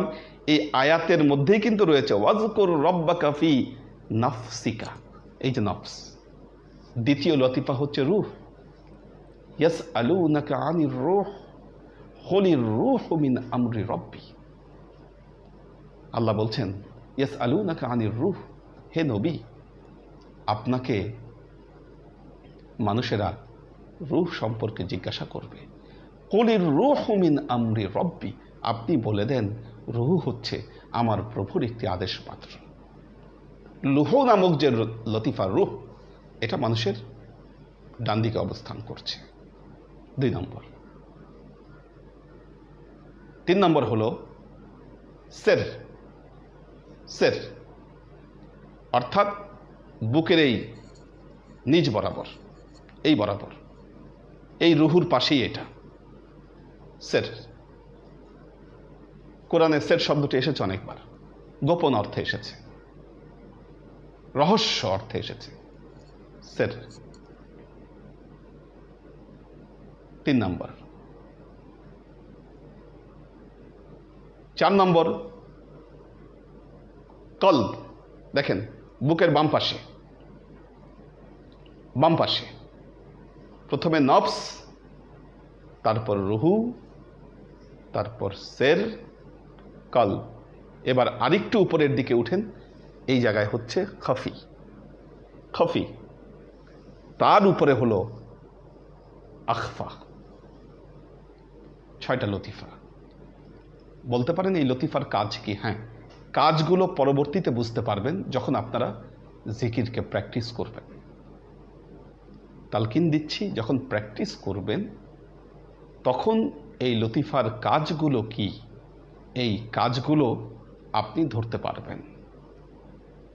এই আয়াতের মধ্যেই কিন্তু রয়েছে ওয়াজকুর রব্বাকা ফি নাফসিকা, এই যে নফস। দ্বিতীয় লতিফা হচ্ছে রূহ। ইয়াসআলুনাকা আনির রূহ কুলির রূহু মিন আমরি রব্বি। আল্লাহ বলছেন, ইয়াসআলুনাকা আনির রূহ, হে নবী, আপনাকে মানুষেরা রূহ সম্পর্কে জিজ্ঞাসা করবে। কুলির রূহু মিন আমরি রব্বি, আপনি বলে দেন রূহ হচ্ছে আমার প্রভুর একটি আদেশ মাত্র। লুহ নামক যে লতিফা রূহ, এটা মানুষের ডান দিকে অবস্থান করছে। 2 নম্বর। 3 নম্বর হলো সের। সের অর্থাৎ বুকের এই নিচ বরাবর, এই বরাবর, এই রুহুর পাশেই এটা সের। কোরআনে সের শব্দটি এসেছে অনেকবার, গোপন অর্থে এসেছে, রহস্য অর্থে এসেছে সের। 3 নম্বর। 4 নম্বর কলব। দেখেন বুকের বাম পাশে, বাম পাশে প্রথমে নফস, তারপর রুহু, তারপর সের, কলব। এবার আরেকটু উপরের দিকে উঠেন, এই জায়গায় হচ্ছে খফি। খফি, তার উপরে হলো আখফা। 6টা লতিফা। বলতে পারেন এই লতিফার কাজ কি? হ্যাঁ, কাজগুলো পরবর্তীতে বুঝতে পারবেন যখন আপনারা জিকিরকে প্র্যাকটিস করবেন। তালকিন দিচ্ছি, যখন প্র্যাকটিস করবেন তখন এই লতিফার কাজগুলো কি, এই কাজগুলো আপনি ধরতে পারবেন।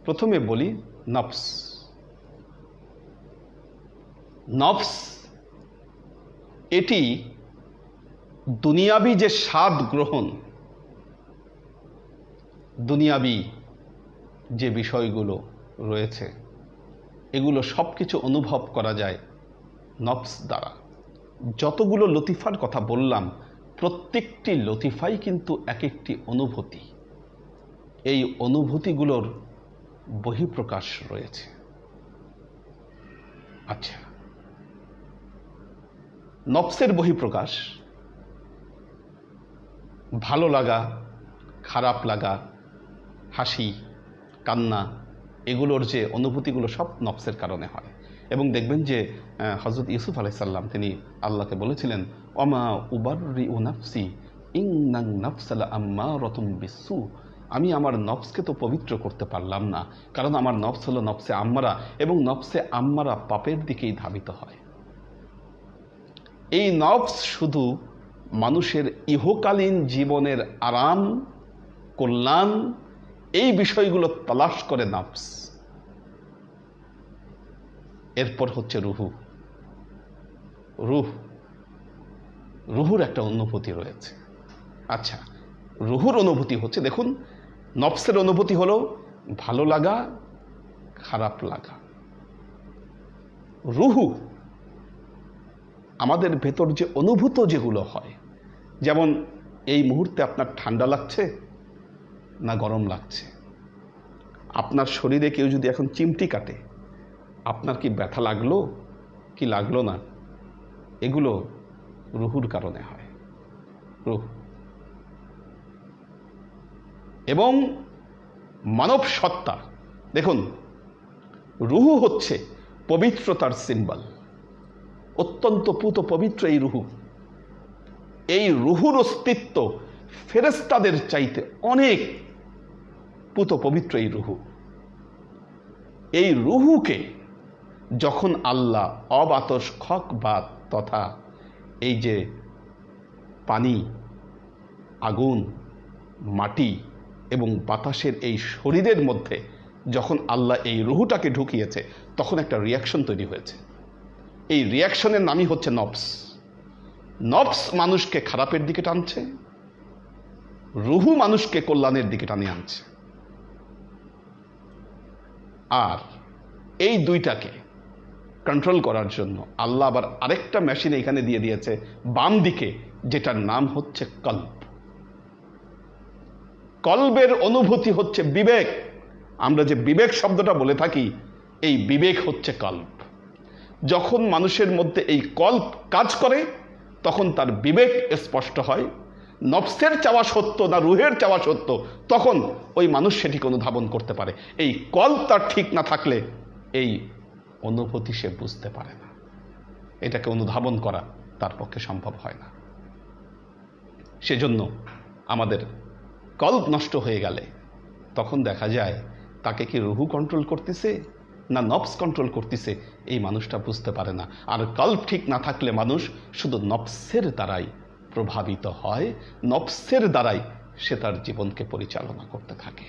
প্রথমে বলি নফস। নফস এটি দুনিয়াবি যে স্বাদ গ্রহণ, দুনিয়াবি যে বিষয়গুলো রয়েছে, এগুলো সব কিছু অনুভব করা যায় নফস দ্বারা। যতগুলো লতিফার কথা বললাম, প্রত্যেকটি লতিফাই কিন্তু এক একটি অনুভূতি। এই অনুভূতিগুলোর বহিঃপ্রকাশ রয়েছে। আচ্ছা, নফসের বহিঃপ্রকাশ ভালো লাগা, খারাপ লাগা, হাসি, কান্না, এগুলোর যে অনুভূতিগুলো সব নফসের কারণে হয়। এবং দেখবেন যে হযরত ইউসুফ আলাইহিস সালাম তিনি আল্লাহকে বলেছিলেন, ওমা উবাররিউ নাফসি ইন্নান নাফসা লাআম্মারাতুম বিসসু। আমি আমার নফসকে তো পবিত্র করতে পারলাম না, কারণ আমার নফস হলো নফসে আম্মারা, এবং নফসে আম্মারা পাপের দিকেই ধাবিত হয়। এই নফস শুধু মানুষের ইহকালীন জীবনের আরাম, কল্যাণ, এই বিষয়গুলো তালাশ করে নফস। এরপর হচ্ছে রুহু। রুহুর একটা অনুভূতি রয়েছে। আচ্ছা, রুহুর অনুভূতি হচ্ছে, দেখুন, নফসের অনুভূতি হলো ভালো লাগা, খারাপ লাগা। রুহু আমাদের ভেতর যে অনুভূত যেগুলো হয়, যেমন এই মুহূর্তে আপনার ঠান্ডা লাগছে না গরম লাগছে, আপনার শরীরে কেউ যদি এখন চিমটি কাটে, আপনার কি ব্যথা লাগলো কি লাগলো না, এগুলো রুহুর কারণে হয়। রুহ এবং মানব সত্তা, দেখুন, রুহু হচ্ছে পবিত্রতার সিম্বল। অত্যন্ত পুত পবিত্র এই রুহু। এই রুহুর অস্তিত্ব ফেরেশতাদের চাইতে অনেক পুত পবিত্র এই রুহু। এই রুহুকে যখন আল্লাহ অবাতস খক বা তথা এই যে পানি, আগুন, মাটি এবং বাতাসের এই শরীরের মধ্যে যখন আল্লাহ এই রুহুটাকে ঢুকিয়েছে, তখন একটা রিয়াকশন তৈরি হয়েছে। এই রিয়াকশনের নামই হচ্ছে নফস। নফস মানুষকে খারাপের দিকে টানছে, রুহু মানুষকে কল্যাণের দিকে টানে আনছে। আর এই দুইটাকে কন্ট্রোল করার জন্য আল্লাহ আবার আরেকটা মেশিন এখানে দিয়ে দিয়েছে বাম দিকে, যেটার নাম হচ্ছে কল্ব। কল্বের অনুভূতি হচ্ছে বিবেক। আমরা যে বিবেক শব্দটা বলে থাকি, এই বিবেক হচ্ছে কল্ব। যখন মানুষের মধ্যে এই কল্ব কাজ করে, তখন তার বিবেক স্পষ্ট হয়। নফসের চাওয়া সত্য না রুহের চাওয়া সত্য, তখন ওই মানুষ সেটিকে অনুধাবন করতে পারে। এই কল্ব তার ঠিক না থাকলে এই অনুভূতি সে বুঝতে পারে না, এটাকে অনুধাবন করা তার পক্ষে সম্ভব হয় না। সেজন্য আমাদের কল্ব নষ্ট হয়ে গেলে তখন দেখা যায় তাকে কি রুহু কন্ট্রোল করতেছে না নফস কন্ট্রোল করতেছে, এই মানুষটা বুঝতে পারে না। আর কল্ব ঠিক না থাকলে মানুষ শুধু নফসের দ্বারাই প্রভাবিত হয়, নফসের দ্বারাই সে তার জীবনকে পরিচালনা করতে থাকে।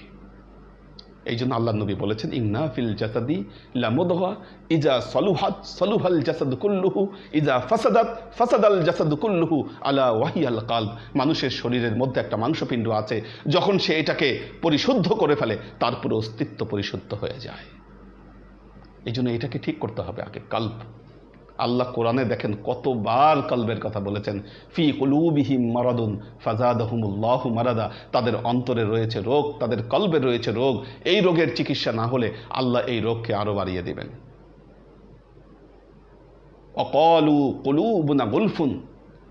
এই জন্য আল্লাহ নবী বলেছেন, ইন্না ফিল জাসাদি লামুদগা ইজা সলুহাত সলুহাল জাসাদু কুল্লুহু ইজা ফাসাদাত ফাসাদাল জাসাদু কুল্লুহু আলা ওয়াহিয়াল কলব। মানুষের শরীরের মধ্যে একটা মাংসপিণ্ড আছে, যখন সে এটাকে পরিশুদ্ধ করে ফেলে, তার পুরো অস্তিত্ব পরিশুদ্ধ হয়ে যায়। এই জন্য এটাকে ঠিক করতে হবে আগে, কলব। আল্লাহ কোরআনে দেখেন কতবার কলবের কথা বলেছেন, ফি কুলুবিহিম মারাদুন ফাজাদাহুমুল্লাহু মারাদা। তাদের অন্তরে রয়েছে রোগ, তাদের কলবে রয়েছে রোগ। এই রোগের চিকিৎসা না হলে আল্লাহ এই রোগকে আরো বাড়িয়ে দিবেন। অকালু কুলুবুনা গুলফুন,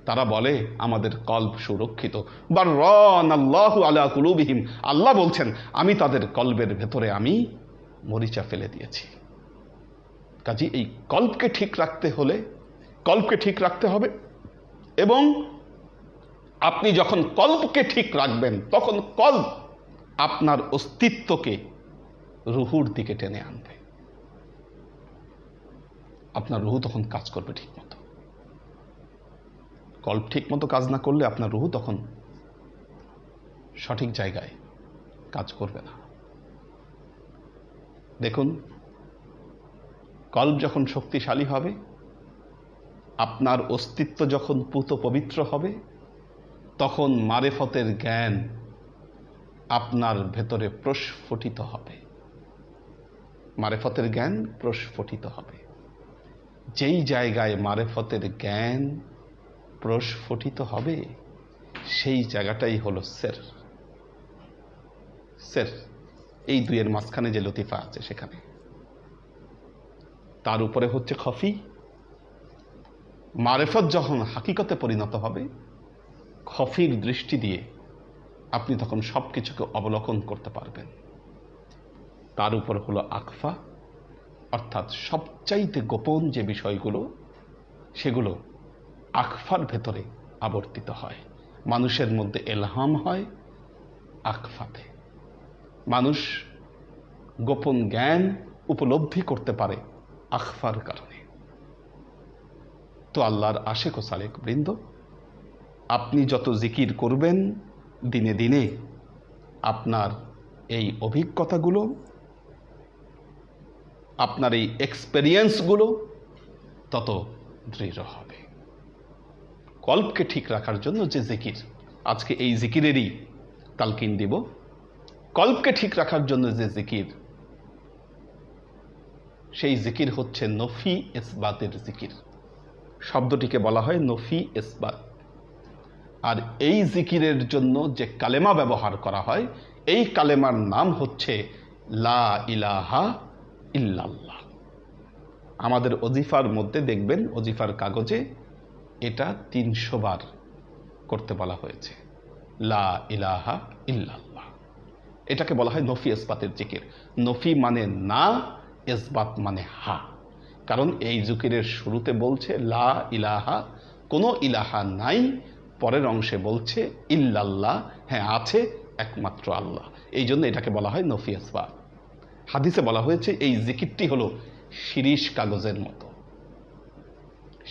তারা বলে আমাদের কলব সুরক্ষিত। বাররানাল্লাহু আলা কুলুবিহিম, আল্লাহ বলছেন আমি তাদের কলবের ভেতরে আমি মরিচা ফেলে দিয়েছি। কাজে এই কল্পকে ঠিক রাখতে হলে কল্পকে ঠিক রাখতে হবে, এবং আপনি যখন কল্পকে ঠিক রাখবেন, তখন কল্প আপনার অস্তিত্বকে রুহুর দিকে টেনে আনবে। আপনার রুহু তখন কাজ করবে ঠিক মতো। কল্প ঠিক মতো কাজ না করলে আপনার রুহু তখন সঠিক জায়গায় কাজ করবে না। দেখুন, কলব যখন শক্তিশালী হবে, আপনার অস্তিত্ব যখন পুত পবিত্র হবে, তখন মারেফতের জ্ঞান আপনার ভেতরে প্রস্ফুটিত হবে। মারেফতের জ্ঞান প্রস্ফুটিত হবে। যেই জায়গায় মারেফতের জ্ঞান প্রস্ফুটিত হবে, সেই জায়গাটাই হলো সের। সের, এই দুইয়ের মাঝখানে যে লতিফা আছে সেখানে। তার উপরে হচ্ছে খফি। মারেফত যখন হাকিকতে পরিণত হবে, খফির দৃষ্টি দিয়ে আপনি তখন সব কিছুকে অবলোকন করতে পারবেন। তার উপর হলো আকফা, অর্থাৎ সবচাইতে গোপন যে বিষয়গুলো, সেগুলো আকফার ভেতরে আবর্তিত হয়। মানুষের মধ্যে এলহাম হয় আকফাতে। মানুষ গোপন জ্ঞান উপলব্ধি করতে পারে আকফার কারণে। তো আল্লাহর আশেক ও সালেক বৃন্দ, আপনি যত জিকির করবেন দিনে দিনে, আপনার এই অভিজ্ঞতাগুলো, আপনার এই এক্সপেরিয়েন্সগুলো তত দৃঢ় হবে। কল্পকে ঠিক রাখার জন্য যে জিকির, আজকে এই জিকিরেরই তালকিন দিব। কল্পকে ঠিক রাখার জন্য যে জিকির, সেই জিকির হচ্ছে নফি ইসবাতের জিকির। শব্দটিকে বলা হয় নফি ইসবাত। আর এই জিকিরের জন্য যে কালেমা ব্যবহার করা হয়, এই কালেমার নাম হচ্ছে লা ইলাহা ইল্লাল্লাহ। আমাদের ওজিফার মধ্যে দেখবেন, ওজিফার কাগজে এটা 300 বার করতে বলা হয়েছে, লা ইলাহা ইল্লাল্লাহ। এটাকে বলা হয় নফি ইসবাতের জিকির। নফি মানে না, ইসবাত মানে হা। কারণ এই জিকিরের শুরুতে বলছে লা ইলাহা, কোনো ইলাহা নাই। পরের অংশে বলছে ইল্লাল্লাহ, হ্যাঁ আছে একমাত্র আল্লাহ। এই জন্য এটাকে বলা হয় নফি ইসবাত। হাদিসে বলা হয়েছে এই জিকিরটি হলো শিরিষ কাগজের মতো।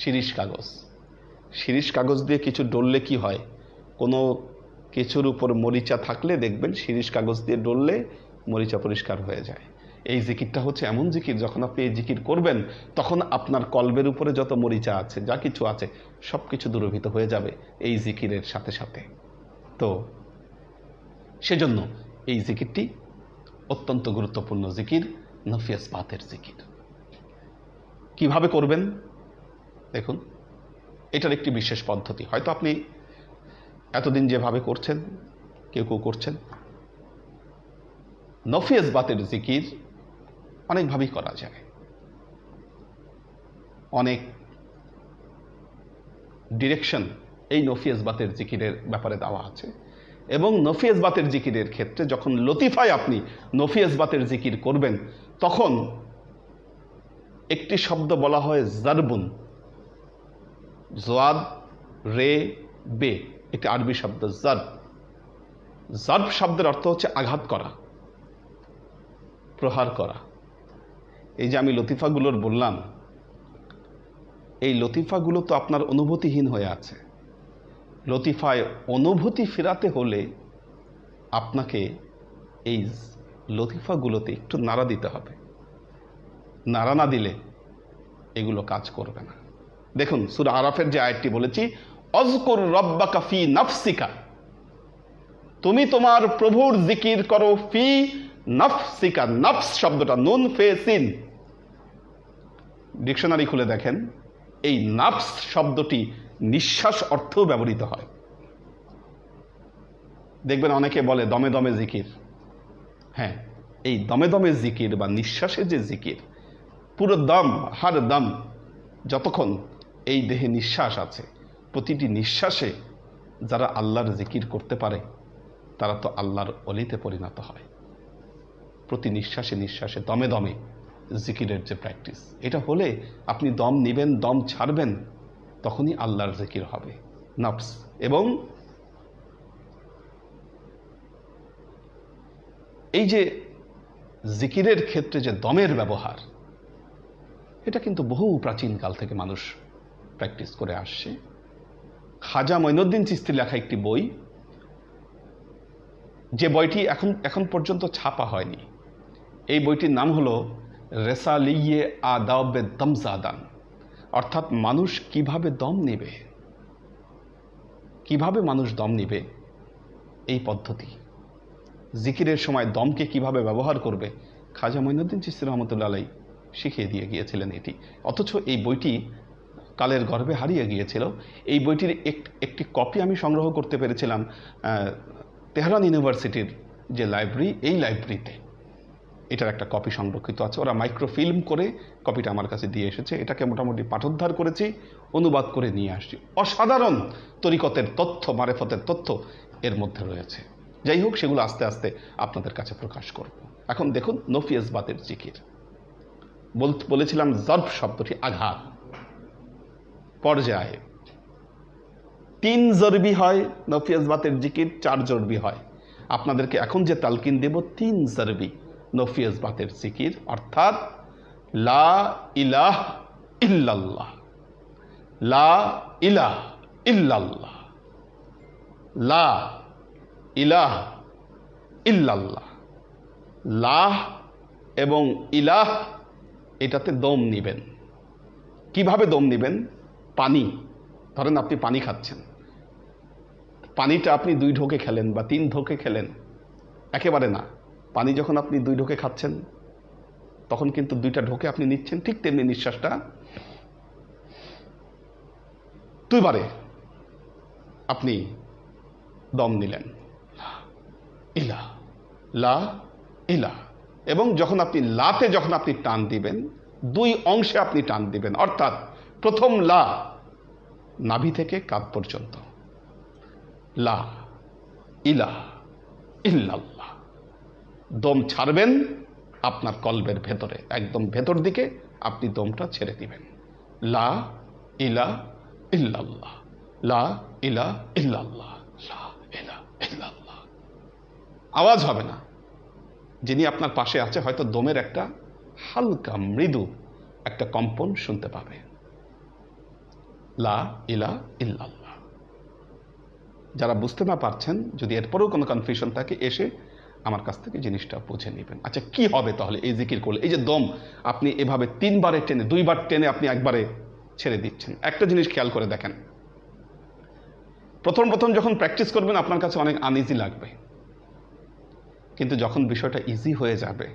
শিরিষ কাগজ, শিরিষ কাগজ দিয়ে কিছু ডললে কি হয়? কোনো কিছুর উপর মরিচা থাকলে দেখবেন শিরিষ কাগজ দিয়ে ডললে মরিচা পরিষ্কার হয়ে যায়। এই জিকিরটা হচ্ছে এমন জিকির, যখন আপনি এই জিকির করবেন তখন আপনার কলবের উপরে যত মরিচা আছে, যা কিছু আছে, সব কিছু দূরীভূত হয়ে যাবে এই জিকিরের সাথে সাথে। তো সেজন্য এই জিকিরটি অত্যন্ত গুরুত্বপূর্ণ জিকির, নফি ইসবাতের জিকির। কিভাবে করবেন দেখুন, এটার একটি বিশেষ পদ্ধতি। হয়তো আপনি এতদিন যেভাবে করছেন, কেউ কেউ করছেন। নফি ইসবাতের জিকির অনেকভাবেই করা যায়, অনেক ডিরেকশন এই নফি ইসবাতের জিকিরের ব্যাপারে দেওয়া আছে। এবং নফি ইসবাতের জিকিরের ক্ষেত্রে যখন লতিফায় আপনি নফি ইসবাতের জিকির করবেন, তখন একটি শব্দ বলা হয় জারবুন, জোয়াদ রে বে, একটি আরবি শব্দ জারব। জারব শব্দের অর্থ হচ্ছে আঘাত করা, প্রহার করা। এই যে আমি লতিফাগুলোর বললাম, এই লতিফাগুলো তো আপনার অনুভূতিহীন হয়ে আছে। লতিফায় অনুভূতি ফেরাতে হলে আপনাকে এই লতিফাগুলোতে একটু নাড়া দিতে হবে। নাড়া না দিলে এগুলো কাজ করবে না। দেখুন, সূরা আরাফের যে আয়াতটি বলেছি, অযকুর রব্বাকা ফি নাফসিকা, তুমি তোমার প্রভুর জিকির করো ফি নাফসিকা। নাফস শব্দটা নুন ফে সিন, ডিকশনারি খুলে দেখেন, এই নাফস শব্দটি নিঃশ্বাস অর্থেও ব্যবহৃত হয়। দেখবেন অনেকে বলে দমে দমে জিকির। হ্যাঁ, এই দমে দমে জিকির বা নিঃশ্বাসের যে জিকির, পুরো দম, হার দম, যতক্ষণ এই দেহে নিঃশ্বাস আছে, প্রতিটি নিঃশ্বাসে যারা আল্লাহর জিকির করতে পারে তারা তো আল্লাহর অলিতে পরিণত হয়। প্রতি নিঃশ্বাসে নিঃশ্বাসে দমে দমে জিকিরের যে প্র্যাকটিস, এটা হলে আপনি দম নিবেন, দম ছাড়বেন, তখনই আল্লাহর জিকির হবে নফস। এবং এই যে জিকিরের ক্ষেত্রে যে দমের ব্যবহার, এটা কিন্তু বহু প্রাচীনকাল থেকে মানুষ প্র্যাকটিস করে আসছে। খাজা মঈনুদ্দিন চিশতির লেখা একটি বই, যে বইটি এখন পর্যন্ত ছাপা হয়নি, এই বইটির নাম হলো রেসালিয়ে আদাবে দমজাদান, অর্থাৎ মানুষ কিভাবে দম নেবে, কিভাবে মানুষ দম নেবে এই পদ্ধতি, জিকিরের সময় দমকে কিভাবে ব্যবহার করবে, খাজা মঈনুদ্দিন চিশতি রহমতুল্লাহ আলাইহি শিখিয়ে দিয়ে গিয়েছিলেন এটি। অথচ এই বইটি কালের গর্ভে হারিয়ে গিয়েছিল। এই বইটির একটি কপি আমি সংগ্রহ করতে পেরেছিলাম তেহরান ইউনিভার্সিটির যে লাইব্রেরি, এই লাইব্রেরিতে এটার একটা কপি সংরক্ষিত আছে। ওরা মাইক্রোফিল্ম করে কপিটা আমার কাছে দিয়ে এসেছে। এটাকে মোটামুটি পাঠোদ্ধার করেছি, অনুবাদ করে নিয়ে আসছি। অসাধারণ তরিকতের তথ্য, মারেফতের তথ্য এর মধ্যে রয়েছে। যাই হোক, সেগুলো আস্তে আস্তে আপনাদের কাছে প্রকাশ করব। এখন দেখুন নফি ইসবাতের জিকির। বলেছিলাম জর্ব শব্দটি আঘাত, পর্যায়ে 3 জরবি হয় নফি ইসবাতের জিকির, 4 জরবি হয়। আপনাদেরকে এখন যে তালকিন দেব 3 জরবি নফি ইসবাতের জিকির, অর্থাৎ লা ইলাহ ইল্লাল্লাহ, লা ইলাহ ইল্লাল্লাহ, লা ইলাহ ইল্লাল্লাহ। লাহ এবং ইলাহ এটাতে দম নিবেন। কিভাবে দম নিবেন? পানি, ধরেন আপনি পানি খাচ্ছেন, পানিটা আপনি 2 ঢোকে খেলেন বা 3 ঢোকে খেলেন, একেবারে না। পানি যখন আপনি 2 ঢোকে খাচ্ছেন তখন কিন্তু 2টা ঢোকে আপনি নিচ্ছেন, ঠিক তেমনি নিঃশ্বাসটা 2 বারে আপনি দম নিলেন, ইলা লা ইলা। এবং যখন আপনি লাতে যখন আপনি টান দিবেন, 2 অংশে আপনি টান দিবেন, অর্থাৎ প্রথম লা নাভি থেকে কাঁধ পর্যন্ত, লা ইলাহ ইল্লাল্লাহ। দম ছাড়বেন আপনার কলবের ভেতরে, একদম ভেতর দিকে আপনি দমটা ছেড়ে দিবেন। লা ইলাহ ইল্লাল্লাহ, লা ইলাহ ইল্লাল্লাহ, লা ইলাহ ইল্লাল্লাহ। আওয়াজ হবে না। যিনি আপনার পাশে আছে হয়তো দমের একটা হালকা মৃদু একটা কম্পন শুনতে পাবে। লা ইলাহ ইল্লাল্লাহ। যারা বুঝতে না পারছেন, যদি এরপরেও কোনো কনফিউশন থাকে, এসে আমার কাছ থেকে জিনিসটা বুঝে নেবেন। আচ্ছা, কি হবে তাহলে এই জিকির করলে? এই যে দম আপনি এভাবে 3 বারে টেনে, 2 বার টেনে আপনি একবারে ছেড়ে দিচ্ছেন। একটা জিনিস খেয়াল করে দেখেন, প্রথম যখন প্র্যাকটিস করবেন আপনার কাছে অনেক আনইজি লাগবে, কিন্তু যখন বিষয়টা ইজি হয়ে যাবে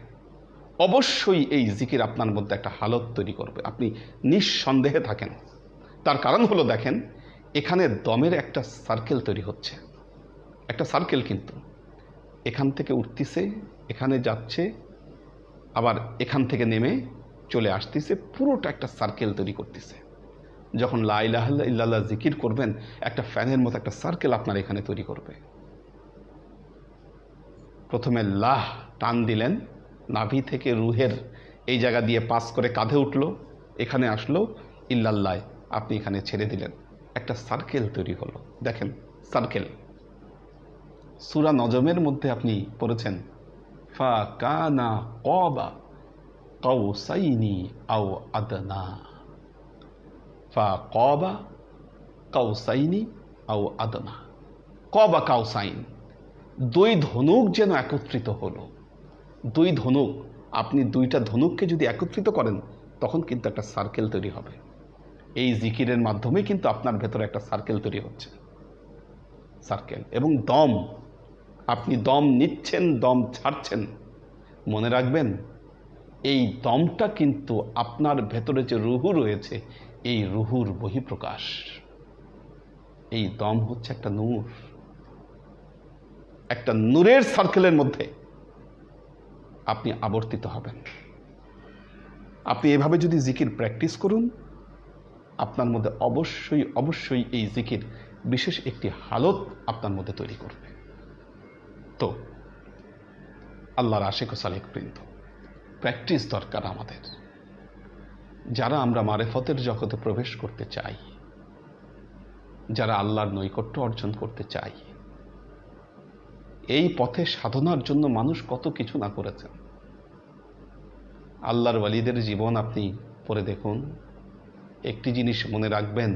অবশ্যই এই জিকির আপনার মধ্যে একটা হালত তৈরি করবে, আপনি নিঃসন্দেহে থাকেন। তার কারণ হলো দেখেন, এখানে দমের একটা সার্কেল তৈরি হচ্ছে, একটা সার্কেল, কিন্তু এখান থেকে উঠতেছে, এখানে যাচ্ছে, আবার এখান থেকে নেমে চলে আসতেছে, পুরোটা একটা সার্কেল তৈরি করতেছে। যখন লা ইলাহা ইল্লাল্লাহ জিকির করবেন, একটা ফ্যানের মতো একটা সার্কেল আপনার এখানে তৈরি করবে। প্রথমে লাহ টান দিলেন, নাভি থেকে রুহের এই জায়গা দিয়ে পাস করে কাঁধে উঠলো, এখানে আসলো, ইল্লাল্লাহ আপনি এখানে ছেড়ে দিলেন, একটা সার্কেল তৈরি হলো। দেখেন সার্কেল, সূরা নজমের মধ্যে আপনি পড়েছেন, ফা কানা ক্বাবা কাউসাইনি আও আদনা, ফা ক্বাবা কাউসাইনি আও আদনা। ক্বাবা কাউসাইন, 2 ধনুক যেন একত্রিত হলো। 2 ধনুক, আপনি 2টা ধনুককে যদি একত্রিত করেন তখন কিন্তু একটা সার্কেল তৈরি হবে। এই জিকিরের মাধ্যমে কিন্তু আপনার ভেতরে একটা সার্কেল তৈরি হচ্ছে, সার্কেল। এবং দম, আপনি দম নিচ্ছেন, দম ছাড়ছেন, মনে রাখবেন এই দমটা কিন্তু আপনার ভেতরে যে রুহু রয়েছে, এই রুহুর বহিঃপ্রকাশ। এই দম হচ্ছে একটা নূর, একটা নূরের সার্কেলের মধ্যে আপনি আবর্তিত হবেন। আপনি এভাবে যদি জিকির প্র্যাকটিস করুন, আপনার মধ্যে অবশ্যই এই জিকির বিশেষ একটি হালত আপনার মধ্যে তৈরি করবে। তো আল্লাহর আশিক ও সালেক বৃন্দ, প্র্যাকটিস দরকার আমাদের। যারা আমরা মারেফতের জগতে প্রবেশ করতে চাই, যারা আল্লাহর নৈকট্য অর্জন করতে চাই, এই পথে সাধনার জন্য মানুষ কত কিছু না করেছেন। আল্লাহর ওয়ালিদের জীবন আপনি পড়ে দেখুন, একটি জিনিস মনে রাখবেন,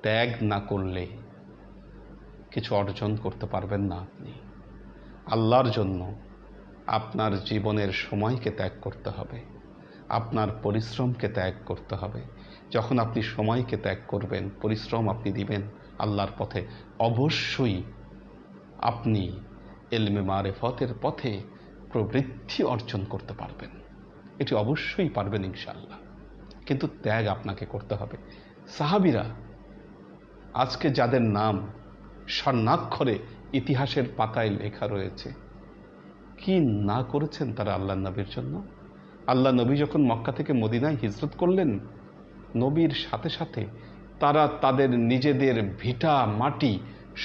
ত্যাগ না করলে কিছু অর্জন করতে পারবেন না আপনি। আল্লাহর জন্য আপনার জীবনের সময়কে ত্যাগ করতে হবে, আপনার পরিশ্রমকে ত্যাগ করতে হবে। যখন আপনি সময়কে ত্যাগ করবেন, পরিশ্রম আপনি দিবেন আল্লাহর পথে, অবশ্যই আপনি ইলমে মারিফতের পথে প্রবৃদ্ধি অর্জন করতে পারবেন। এটি অবশ্যই পারবেন ইনশাআল্লাহ, কিন্তু ত্যাগ আপনাকে করতে হবে। সাহাবীরা আজকে যাদের নাম স্বর্ণাক্ষরে ইতিহাসের পাতায় লেখা রয়েছে, কি না করেছেন তারা আল্লাহ নবীর জন্য। আল্লাহ নবী যখন মক্কা থেকে মদিনায় হিজরত করলেন, নবীর সাথে সাথে তারা তাদের নিজেদের ভিটা মাটি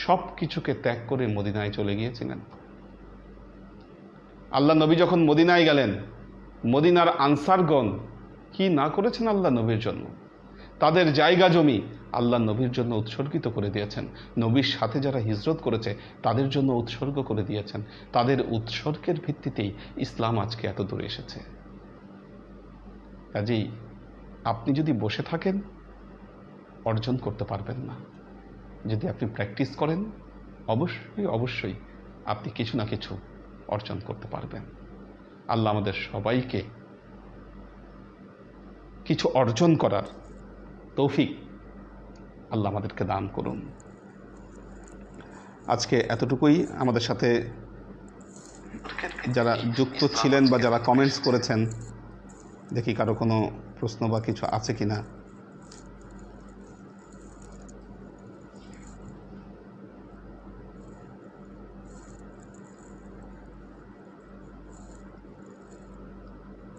সব কিছুকে ত্যাগ করে মদিনায় চলে গিয়েছিলেন। আল্লাহ নবী যখন মদিনায় গেলেন, মদিনার আনসারগণ কি না করেছেন আল্লাহ নবীর জন্য। তাদের জায়গা জমি আল্লাহ নবীর জন্য উৎসর্গিত করে দিয়েছেন। নবীর সাথে যারা হিজরত করেছে তাদের জন্য উৎসর্গ করে দিয়েছেন। তাদের উৎসর্গের ভিত্তিতেই ইসলাম আজকে এত দূরে এসেছে। কাজেই আপনি যদি বসে থাকেন, অর্জন করতে পারবেন না। যদি আপনি প্র্যাকটিস করেন, অবশ্যই আপনি কিছু না কিছু অর্জন করতে পারবেন। আল্লাহ আমাদের সবাইকে কিছু অর্জন করার তৌফিক আল্লাহ আমাদেরকে দান করুন। আজকে এতটুকুই। আমাদের সাথে যারা যুক্ত ছিলেন বা যারা কমেন্টস করেছেন, দেখি কারো কোনো প্রশ্ন বা কিছু আছে কিনা।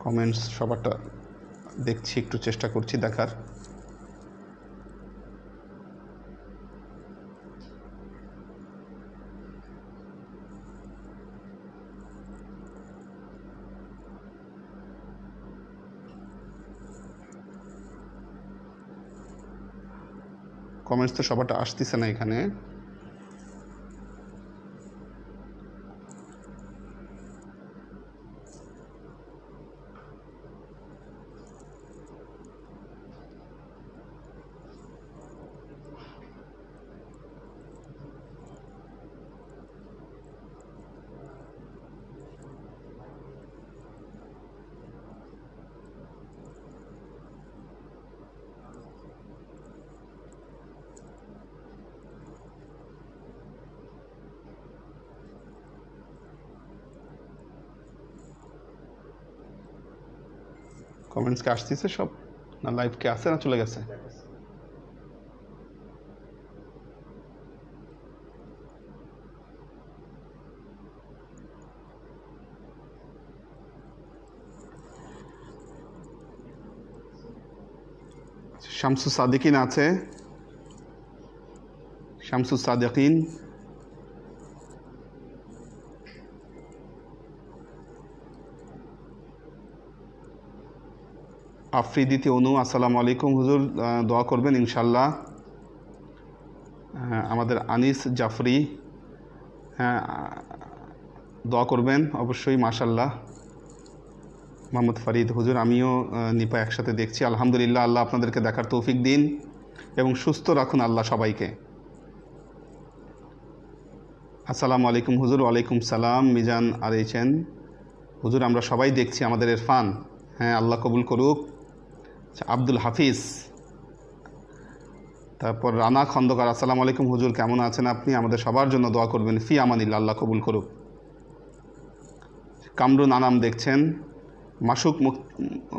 কমেন্টস সবারটা দেখছি, একটু চেষ্টা করছি দেখার। কমেন্টস তো সবারটা আসতেছে না এখানে। কমেন্টস কে আসতেছে সব, না লাইভ কে আছে না চলে গেছে? শামসুস সাদিকিন আছে, শামসুস সাদিকিন। আফ্রিদিতি অনু, আসসালামু আলাইকুম হুজুর, দোয়া করবেন ইনশাল্লাহ। আমাদের আনিস জাফরি, হ্যাঁ দোয়া করবেন অবশ্যই, মাশাল্লাহ। মোহাম্মদ ফরিদ, হুজুর আমিও নিপা একসাথে দেখছি, আলহামদুলিল্লাহ। আল্লাহ আপনাদেরকে দেখার তৌফিক দিন এবং সুস্থ রাখুন আল্লাহ সবাইকে। আসসালামু আলাইকুম হুজুর। ওয়ালাইকুম সালাম। মিজান আরেছেন, হুজুর আমরা সবাই দেখছি, আমাদের ইরফান, হ্যাঁ আল্লাহ কবুল করুক। আব্দুল হাফিজ, তারপর রানা খন্দকার, আসসালামু আলাইকুম হুজুর, কেমন আছেন আপনি? আমাদের সবার জন্য দোয়া করবেন, ফি আমানিল্লাহ, আল্লাহ কবুল করুক। কামরুন আনাম দেখছেন। মাসুক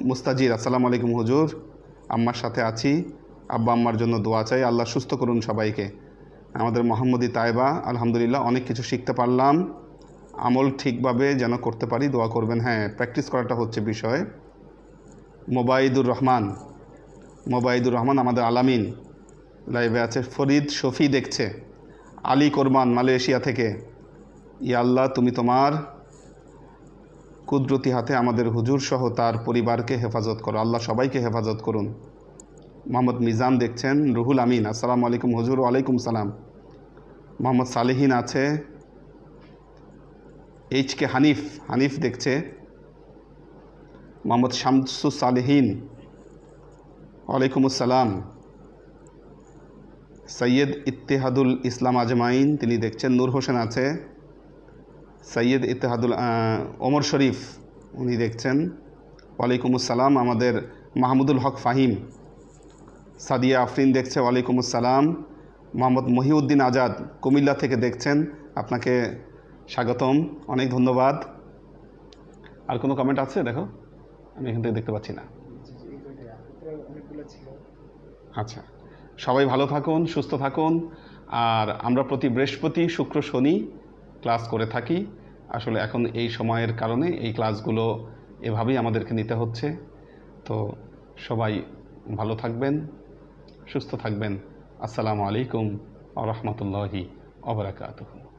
মুস্তাজির, আসসালামু আলাইকুম হুজুর, আম্মার সাথে আছি, আব্বা আম্মার জন্য দোয়া চাই, আল্লাহ সুস্থ করুন সবাইকে। আমাদের মোহাম্মদী তাইবা, আলহামদুলিল্লাহ অনেক কিছু শিখতে পারলাম, আমল ঠিকভাবে যেন করতে পারি, দোয়া করবেন। হ্যাঁ প্র্যাকটিস করাটা হচ্ছে বিষয়। মোবাইদুর রহমান আমাদের আলামিন লাইভে আছে। ফরিদ শফি দেখছে। আলী কোরবান মালয়েশিয়া থেকে, ইয়া আল্লাহ তুমি তোমার কুদরতি হাতে আমাদের হুজুর সহ তার পরিবারকে হেফাজত করো, আল্লাহ সবাইকে হেফাজত করুন। মোহাম্মদ মিজান দেখছেন। রুহুল আমিন, আসসালামু আলাইকুম হুজুর। ওয়ালাইকুম সালাম। মোহাম্মদ সালেহিন আছে। এইচ.কে হানিফ দেখছে। মোহাম্মদ শামসুস সালেহিন, ওয়ালাইকুম আসসালাম। সৈয়দ ইত্তেহাদুল ইসলাম আজমাইন তিনি দেখছেন। নূর হোসেন আছে। সৈয়দ ইত্তেহাদুল ওমর শরীফ উনি দেখছেন, ওয়ালাইকুম আসসালাম। আমাদের মাহমুদুল হক ফাহিম, সাদিয়া আফরিন দেখছে, ওয়ালাইকুম আসসালাম। মোহাম্মদ মহিউদ্দিন আজাদ কুমিল্লা থেকে দেখছেন, আপনাকে স্বাগতম, অনেক ধন্যবাদ। আর কোনো কমেন্ট আছে? দেখো, আমি এখান থেকে দেখতে পাচ্ছি না। আচ্ছা, সবাই ভালো থাকুন, সুস্থ থাকুন। আর আমরা প্রতি বৃহস্পতি, শুক্র, শনি ক্লাস করে থাকি। আসলে এখন এই সময়ের কারণে এই ক্লাসগুলো এভাবেই আমাদেরকে নিতে হচ্ছে। তো সবাই ভালো থাকবেন, সুস্থ থাকবেন। আসসালামু আলাইকুম ওয়া রাহমাতুল্লাহি ওয়া বারাকাতুহু।